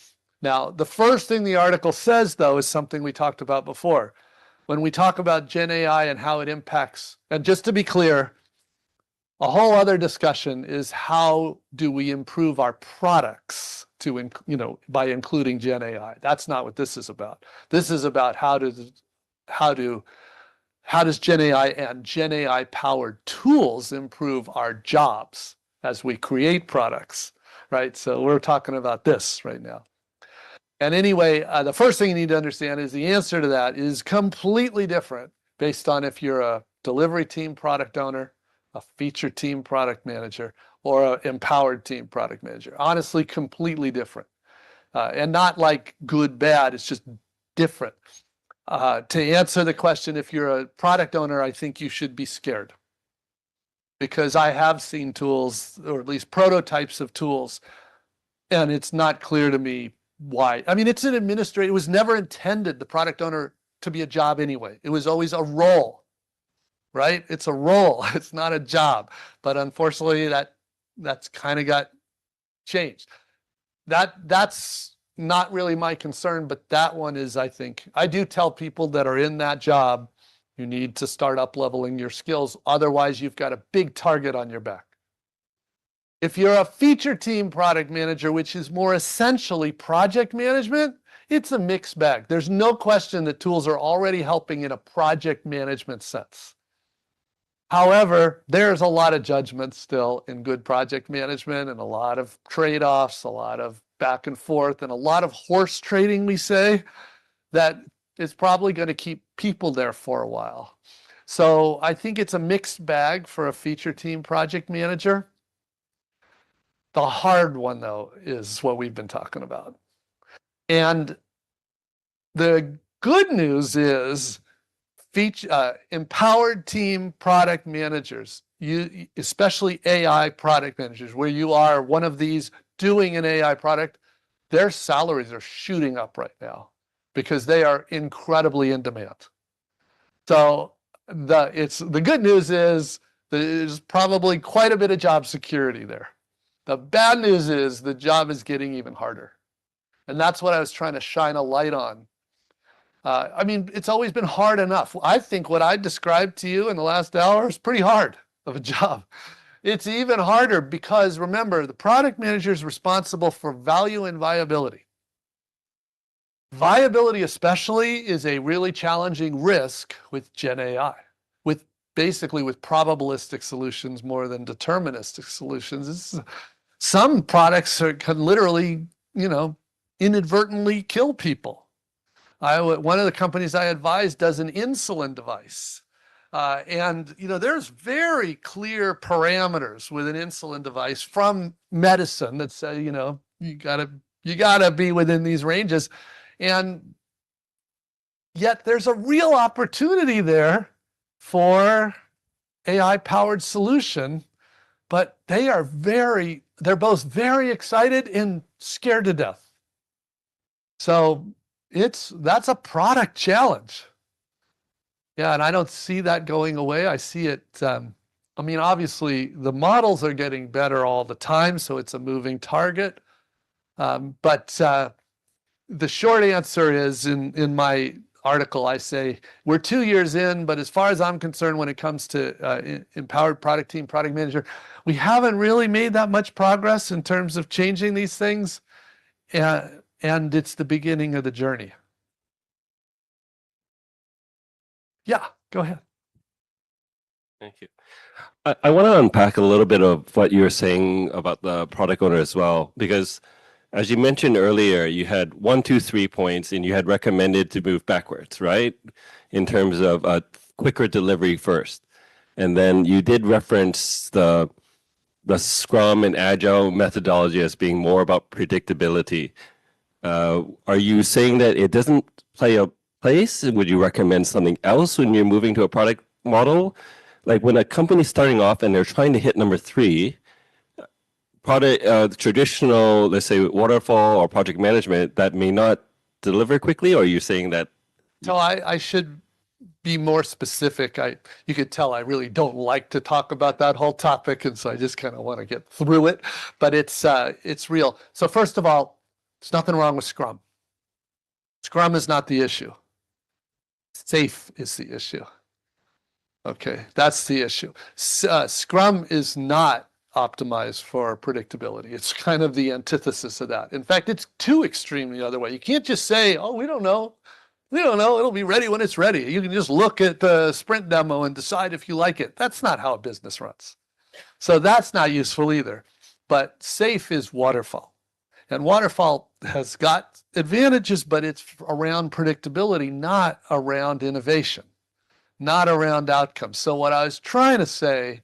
Now, the first thing the article says, though, is something we talked about before. When we talk about Gen AI and how it impacts, and just to be clear, a whole other discussion is how do we improve our products to, by including Gen AI. That's not what this is about. This is about how does Gen AI and Gen AI powered tools improve our jobs as we create products, right? So we're talking about this right now. And anyway, the first thing you need to understand is the answer to that is completely different based on if you're a delivery team product owner, a feature team product manager, or an empowered team product manager. Honestly, completely different. And not like good, bad, it's just different. To answer the question, if you're a product owner, I think you should be scared. Because I have seen tools, or at least prototypes of tools, and it's not clear to me why. I mean, it's an administrator. It was never intended, the product owner, to be a job anyway. It was always a role, right? It's a role. It's not a job. But unfortunately, that's kind of got changed. That's not really my concern, but that one is, I think, I do tell people that are in that job, you need to start up leveling your skills. Otherwise, you've got a big target on your back. If you're a feature team product manager, which is more essentially project management, it's a mixed bag. There's no question that tools are already helping in a project management sense. However, there's a lot of judgment still in good project management and a lot of trade-offs, a lot of back and forth, and a lot of horse trading, we say, that is probably going to keep people there for a while. So I think it's a mixed bag for a feature team project manager. The hard one, though, is what we've been talking about. And the good news is empowered team product managers, especially AI product managers, where you are one of these doing an AI product, their salaries are shooting up right now because they are incredibly in demand. So the good news is there's probably quite a bit of job security there. The bad news is the job is getting even harder. And that's what I was trying to shine a light on. I mean, it's always been hard enough. I think what I described to you in the last hour is pretty hard of a job. It's even harder because, remember, the product manager is responsible for value and viability. Viability especially is a really challenging risk with Gen AI, basically with probabilistic solutions more than deterministic solutions. Some products can literally, inadvertently kill people. One of the companies I advised does an insulin device. And there's very clear parameters with an insulin device from medicine that say, you gotta be within these ranges. And yet there's a real opportunity there for AI-powered solution, but they're both very excited and scared to death. So that's a product challenge. Yeah, and I don't see that going away. I see it, obviously the models are getting better all the time, so it's a moving target. But the short answer is, in my article, I say we're 2 years in, but as far as I'm concerned, when it comes to empowered product team, product manager, we haven't really made that much progress in terms of changing these things. And it's the beginning of the journey. Yeah, go ahead. Thank you. I want to unpack a little bit of what you were saying about the product owner as well, because as you mentioned earlier, you had 1, 2, 3 points, and you had recommended to move backwards, right? In terms of a quicker delivery first. And then you did reference the Scrum and Agile methodology as being more about predictability. Are you saying that it doesn't play a place? Would you recommend something else when you're moving to a product model? Like when a company's starting off and they're trying to hit number 3, traditional, let's say waterfall or project management, that may not deliver quickly, or you're saying that? So I should be more specific. You could tell I really don't like to talk about that whole topic, and so I just kind of want to get through it. But it's real. So first of all, there's nothing wrong with Scrum. Scrum is not the issue. SAFe is the issue. Okay, that's the issue. Scrum is not optimized for predictability. It's kind of the antithesis of that. In fact, it's too extreme the other way. You can't just say, oh, we don't know. We don't know. It'll be ready when it's ready. You can just look at the sprint demo and decide if you like it. That's not how a business runs. So that's not useful either. But SAFe is waterfall. And waterfall has got advantages, but it's around predictability, not around innovation, not around outcomes. So what I was trying to say,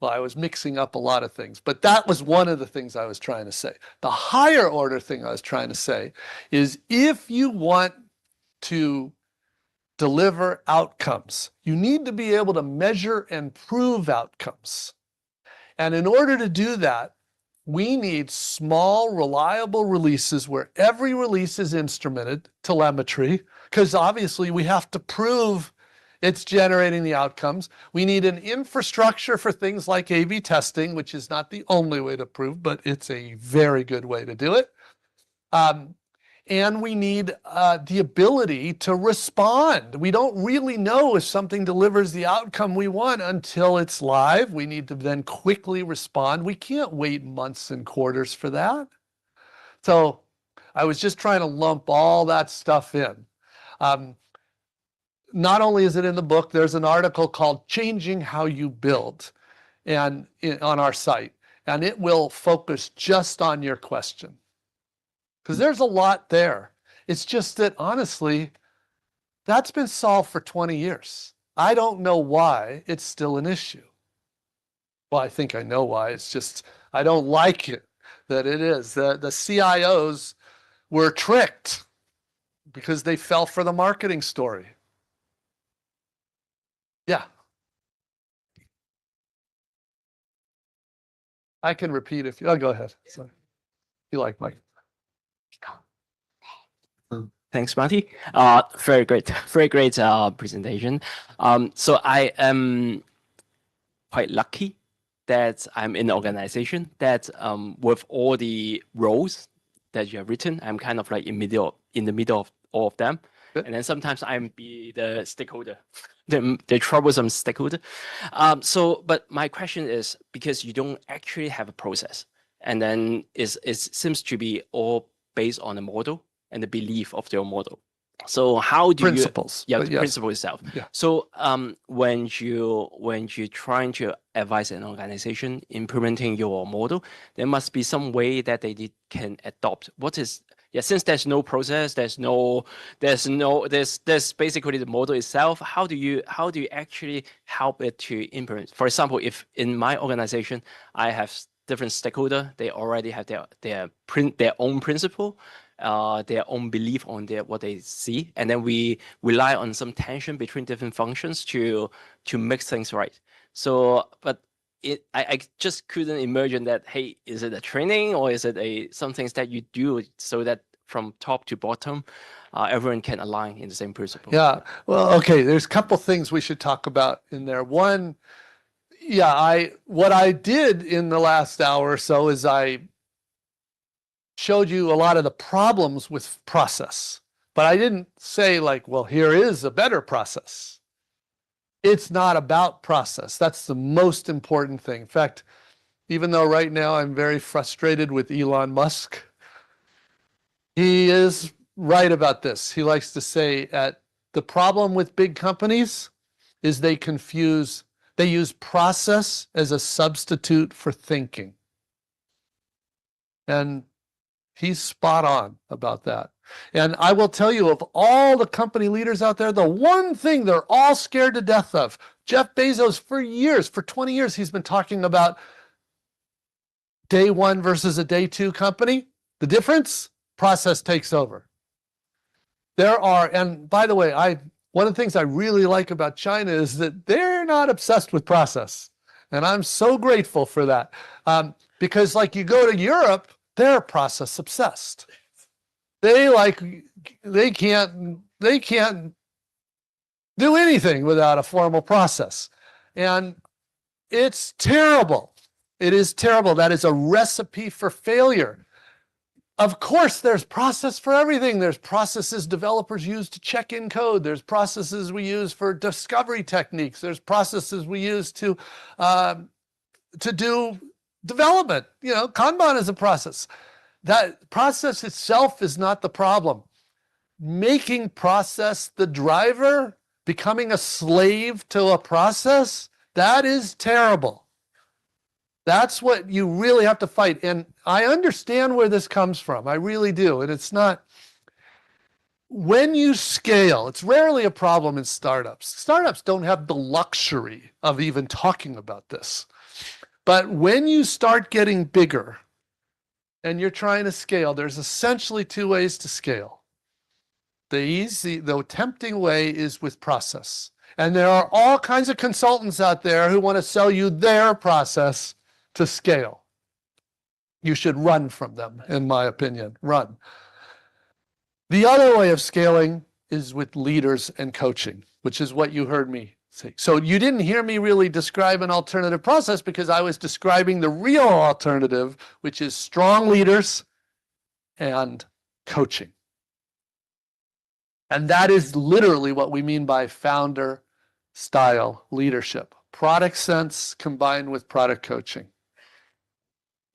well, I was mixing up a lot of things, but that was one of the things I was trying to say. The higher order thing I was trying to say is if you want to deliver outcomes, you need to be able to measure and prove outcomes. And in order to do that, we need small, reliable releases where every release is instrumented, telemetry, because obviously we have to prove it's generating the outcomes. We need an infrastructure for things like A/B testing, which is not the only way to prove, but it's a very good way to do it. And we need the ability to respond. We don't really know if something delivers the outcome we want until it's live. We need to then quickly respond. We can't wait months and quarters for that. So I was just trying to lump all that stuff in. Not only is it in the book, there's an article called Changing How You Build on our site, and it will focus just on your question. Because there's a lot there. It's just that, honestly, that's been solved for 20 years. I don't know why it's still an issue. Well, I think I know why. It's just, I don't like it that it is. The CIOs were tricked because they fell for the marketing story. Yeah. I can repeat if you, go ahead. Sorry. You like Mike. Thanks, Marty. Very great presentation. So I am quite lucky that I'm in an organization that with all the roles that you have written, I'm kind of like in the middle of all of them. Good. And then sometimes I'm the stakeholder, the troublesome stakeholder. But my question is, because you don't actually have a process, and then it seems to be all based on a model and the belief of your model. So how do principles? The yes. principle itself. Yeah. So when you're trying to advise an organization implementing your model, there must be some way that they can adopt. Since there's no process, there's basically the model itself. How do you actually help it to implement? For example, if in my organization I have different stakeholder, they already have their own principle, their own belief on what they see, and then we rely on some tension between different functions to make things right. So, but I just couldn't imagine that. Hey, is it a training or is it some things that you do so that from top to bottom, everyone can align in the same principle? Yeah. Well, okay. There's a couple things we should talk about in there. One, what I did in the last hour or so is I showed you a lot of the problems with process, but I didn't say like, well, here is a better process. It's not about process. That's the most important thing. In fact, even though right now I'm very frustrated with Elon Musk, he is right about this. He likes to say the problem with big companies is they use process as a substitute for thinking. And he's spot on about that. And I will tell you, of all the company leaders out there, the one thing they're all scared to death of, Jeff Bezos, for 20 years, he's been talking about day one versus a day two company. The difference? process takes over. There are, and by the way, one of the things I really like about China is that they're not obsessed with process. And I'm so grateful for that. Because like you go to Europe, they're process obsessed. They can't do anything without a formal process. And it's terrible. It is terrible. That is a recipe for failure. Of course, there's process for everything. There's processes developers use to check in code. There's processes we use for discovery techniques. There's processes we use to do development. You know, Kanban is a process. That process itself is not the problem. Making process the driver, becoming a slave to a process, that is terrible. That's what you really have to fight. And I understand where this comes from. I really do. And it's not, when you scale, it's rarely a problem in startups. Startups don't have the luxury of even talking about this. But when you start getting bigger and you're trying to scale, there's essentially two ways to scale. The tempting way is with process. And there are all kinds of consultants out there who want to sell you their process to scale. You should run from them, in my opinion. Run. The other way of scaling is with leaders and coaching, which is what you heard me say. So you didn't hear me really describe an alternative process because I was describing the real alternative, which is strong leaders and coaching. And that is literally what we mean by founder style leadership. Product sense combined with product coaching.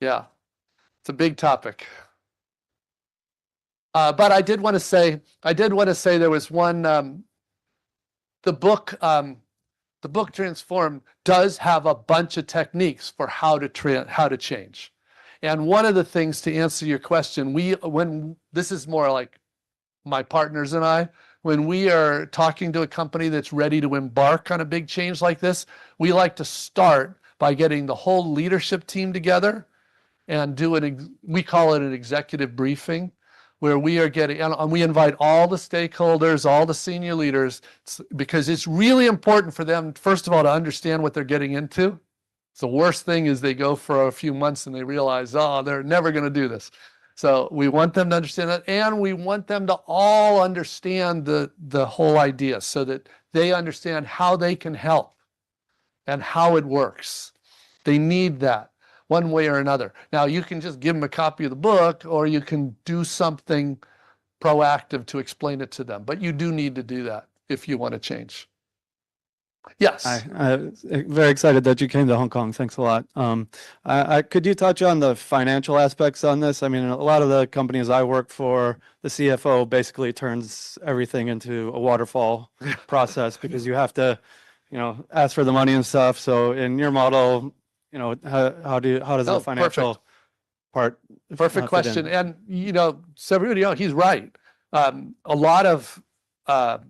Yeah, it's a big topic. But I did want to say there was one, the book Transform does have a bunch of techniques for how to change. And one of the things, to answer your question, when this is more like my partners and I, when we are talking to a company that's ready to embark on a big change like this, we like to start by getting the whole leadership team together and we call it an executive briefing, where we are getting, and we invite all the stakeholders, all the senior leaders, because it's really important for them, first of all, to understand what they're getting into. The worst thing is they go for a few months and they realize, oh, they're never going to do this. So we want them to understand that, and we want them to all understand the whole idea so that they understand how they can help and how it works. They need that one way or another. Now, you can just give them a copy of the book, or you can do something proactive to explain it to them. But you do need to do that if you want to change. Yes. I'm very excited that you came to Hong Kong. Thanks a lot. Could you touch on the financial aspects on this? I mean, a lot of the companies I work for, the CFO basically turns everything into a waterfall process because you have to, ask for the money and stuff. So in your model, how does the financial part? Perfect question. And, so everybody he's right. A lot of the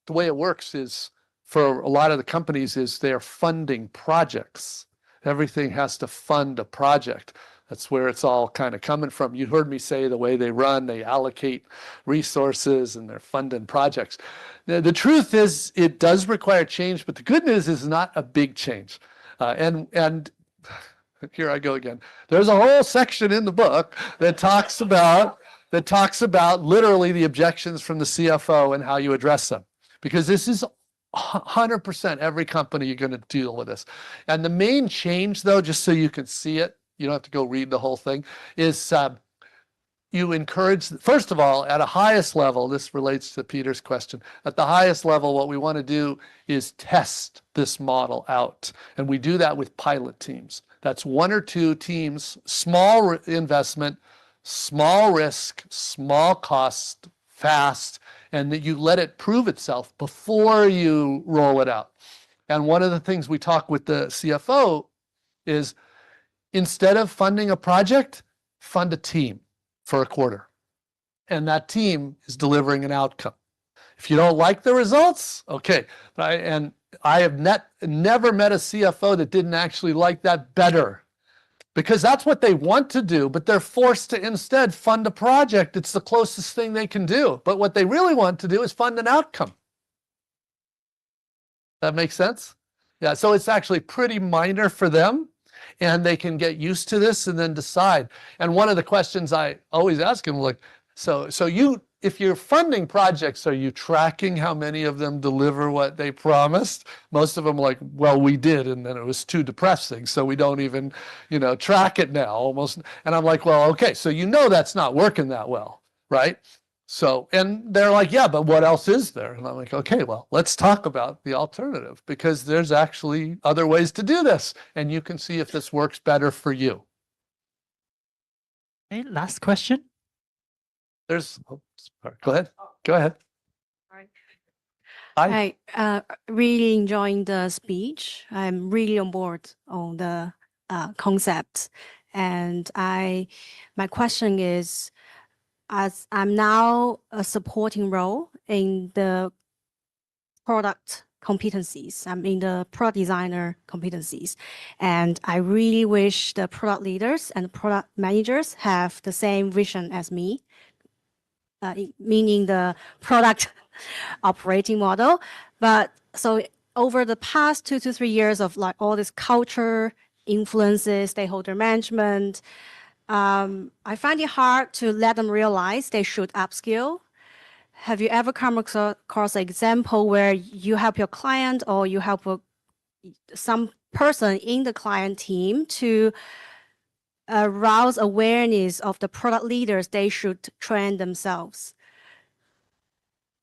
way it works is, for a lot of the companies, is they're funding projects. Everything has to fund a project. That's where it's all kind of coming from. You heard me say the way they run, they allocate resources and they're funding projects. The truth is it does require change, but the good news is not a big change. And here I go again. There's a whole section in the book that talks about literally the objections from the CFO and how you address them. Because this is 100% every company you're going to deal with this. And the main change, though, just so you can see it, you don't have to go read the whole thing, is you encourage, first of all, at a highest level, this relates to Peter's question, at the highest level, what we want to do is test this model out. And we do that with pilot teams. That's 1 or 2 teams, small investment, small risk, small cost, fast, and that you let it prove itself before you roll it out. And one of the things we talk with the CFO is, instead of funding a project, fund a team for a quarter. And that team is delivering an outcome. If you don't like the results, okay. I have never met a CFO that didn't actually like that better. because that's what they want to do, but they're forced to instead fund a project. It's the closest thing they can do. But what they really want to do is fund an outcome. That makes sense? Yeah, so it's actually pretty minor for them, and they can get used to this and then decide. And one of the questions I always ask them, like, so you, if you're funding projects, are you tracking how many of them deliver what they promised? Most of them are like, well, we did, and then it was too depressing, so we don't even, track it now almost. And I'm like, well, okay, so that's not working that well, right? So, and they're like, yeah, but what else is there? And I'm like, okay, well, let's talk about the alternative, because there's actually other ways to do this, and you can see if this works better for you. Okay, last question. Go ahead. Go ahead. Hi. Hi, really enjoying the speech. I'm really on board on the concept. And my question is, as I'm now a supporting role in the product competencies, I'm in the product designer competencies, and I really wish the product leaders and product managers have the same vision as me, meaning the product operating model. But so over the past 2 to 3 years of like all this culture influences, stakeholder management, I find it hard to let them realize they should upskill. Have you ever come across an example where you help your client or you help some person in the client team to arouse awareness of the product leaders they should train themselves?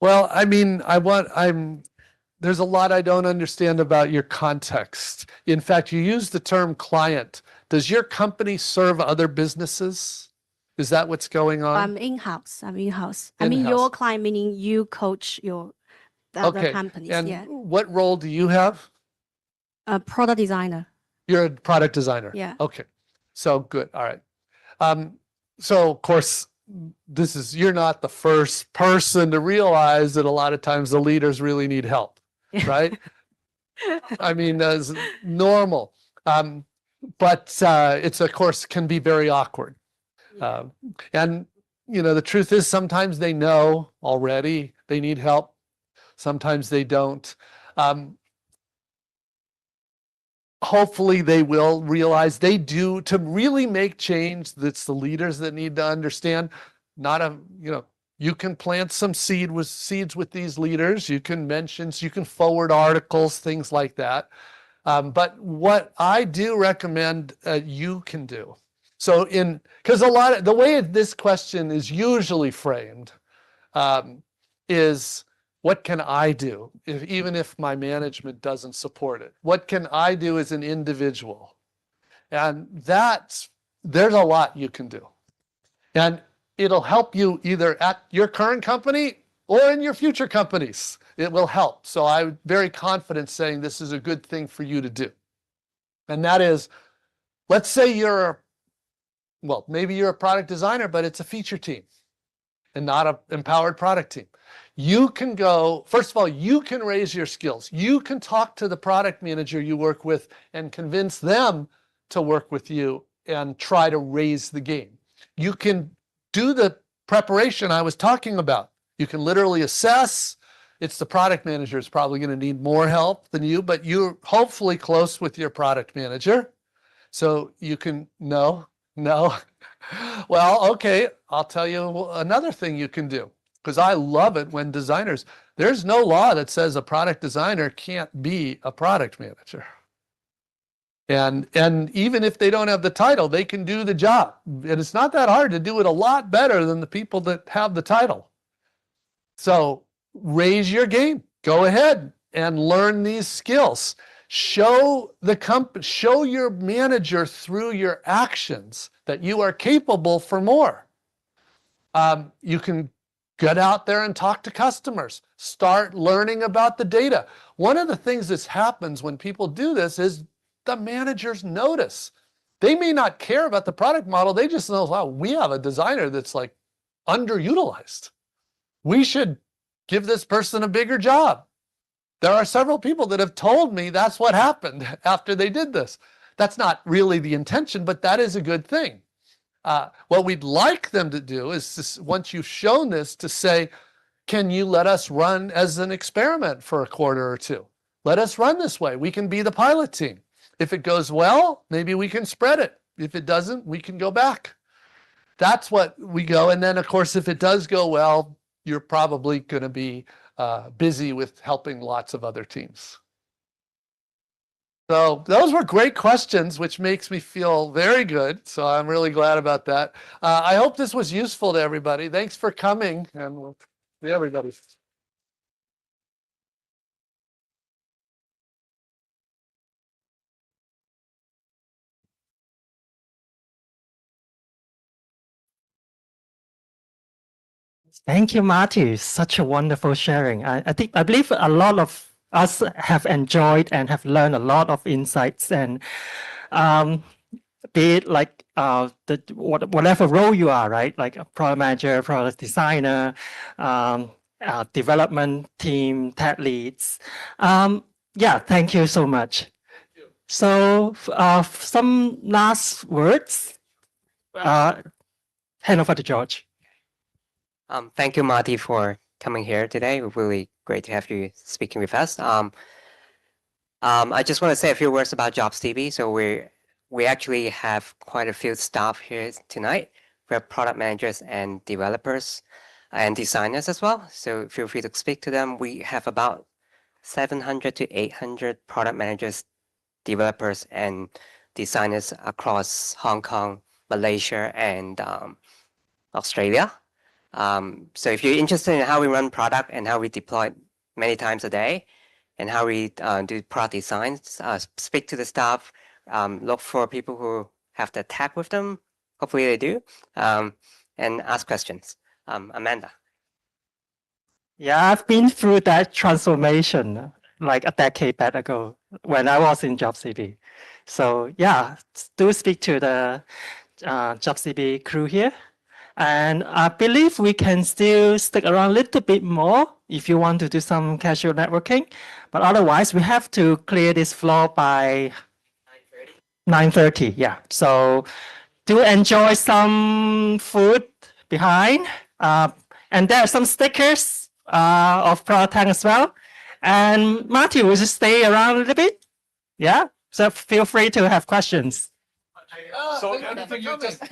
Well, I mean, there's a lot I don't understand about your context. In fact, you use the term client. Does your company serve other businesses? Is that what's going on? I'm in-house. I mean, your client, meaning you coach the other companies. And yeah. what role do you have? A product designer. You're a product designer. Yeah. Okay. So good. All right. So of course, you're not the first person to realize that a lot of times the leaders really need help, right? I mean, that's normal. But it's, of course, can be very awkward. And, the truth is sometimes they know already they need help. Sometimes they don't. Hopefully they will realize they do. To really make change, that's the leaders that need to understand. You can plant some seeds with these leaders. You can you can forward articles, things like that. But what I do recommend you can do. So because the way this question is usually framed is, what can I do even if my management doesn't support it? What can I do as an individual? And there's a lot you can do. And it'll help you either at your current company or in your future companies. It will help. So I'm very confident saying this is a good thing for you to do. And that is, let's say maybe you're a product designer, but it's a feature team and not an empowered product team. You can go, first of all, you can raise your skills. You can talk to the product manager you work with and convince them to work with you and try to raise the game. You can do the preparation I was talking about. You can literally assess. It's the product manager is probably going to need more help than you, but you're hopefully close with your product manager. So you can No. Well, okay, I'll tell you another thing you can do, because I love it when there's no law that says a product designer can't be a product manager. And even if they don't have the title, they can do the job. And it's not that hard to do it a lot better than the people that have the title. So raise your game. Go ahead and learn these skills. Show your manager through your actions that you are capable for more. You can get out there and talk to customers. Start learning about the data. One of the things that happens when people do this is the managers notice. They may not care about the product model. They just know, wow, we have a designer that's like underutilized. We should give this person a bigger job. There are several people that have told me that's what happened after they did this. That's not really the intention, but that is a good thing. What we'd like them to do is, once you've shown this, to say, can you let us run as an experiment for a quarter or two? Let us run this way. We can be the pilot team. If it goes well, maybe we can spread it. If it doesn't, we can go back. That's what we go. And then, of course, if it does go well, you're probably going to be busy with helping lots of other teams. So those were great questions, which makes me feel very good. So I'm really glad about that. I hope this was useful to everybody. Thanks for coming, and we'll see everybody. Thank you, Marty. Such a wonderful sharing. I believe a lot of us have enjoyed and have learned a lot of insights, and be it like whatever role you are, right? Like a product manager, product designer, development team, tech leads. Yeah, thank you so much. So some last words. Hand over to George. Thank you, Marty, for coming here today. Really great to have you speaking with us. I just want to say a few words about JobsDB. So we actually have quite a few staff here tonight. We have product managers and developers and designers as well. So feel free to speak to them. We have about 700 to 800 product managers, developers, and designers across Hong Kong, Malaysia, and Australia. So if you're interested in how we run product and how we deploy many times a day and how we do product designs, speak to the staff, look for people who have the tech with them. Hopefully they do, and ask questions. Amanda. Yeah, I've been through that transformation like a decade back ago when I was in JobsDB. So yeah, do speak to the JobsDB crew here. And I believe we can still stick around a little bit more if you want to do some casual networking. But otherwise, we have to clear this floor by 9:30. Yeah. So do enjoy some food behind. And there are some stickers of ProductTank as well. And Marty, will you stay around a little bit? Yeah. So feel free to have questions. So anything you just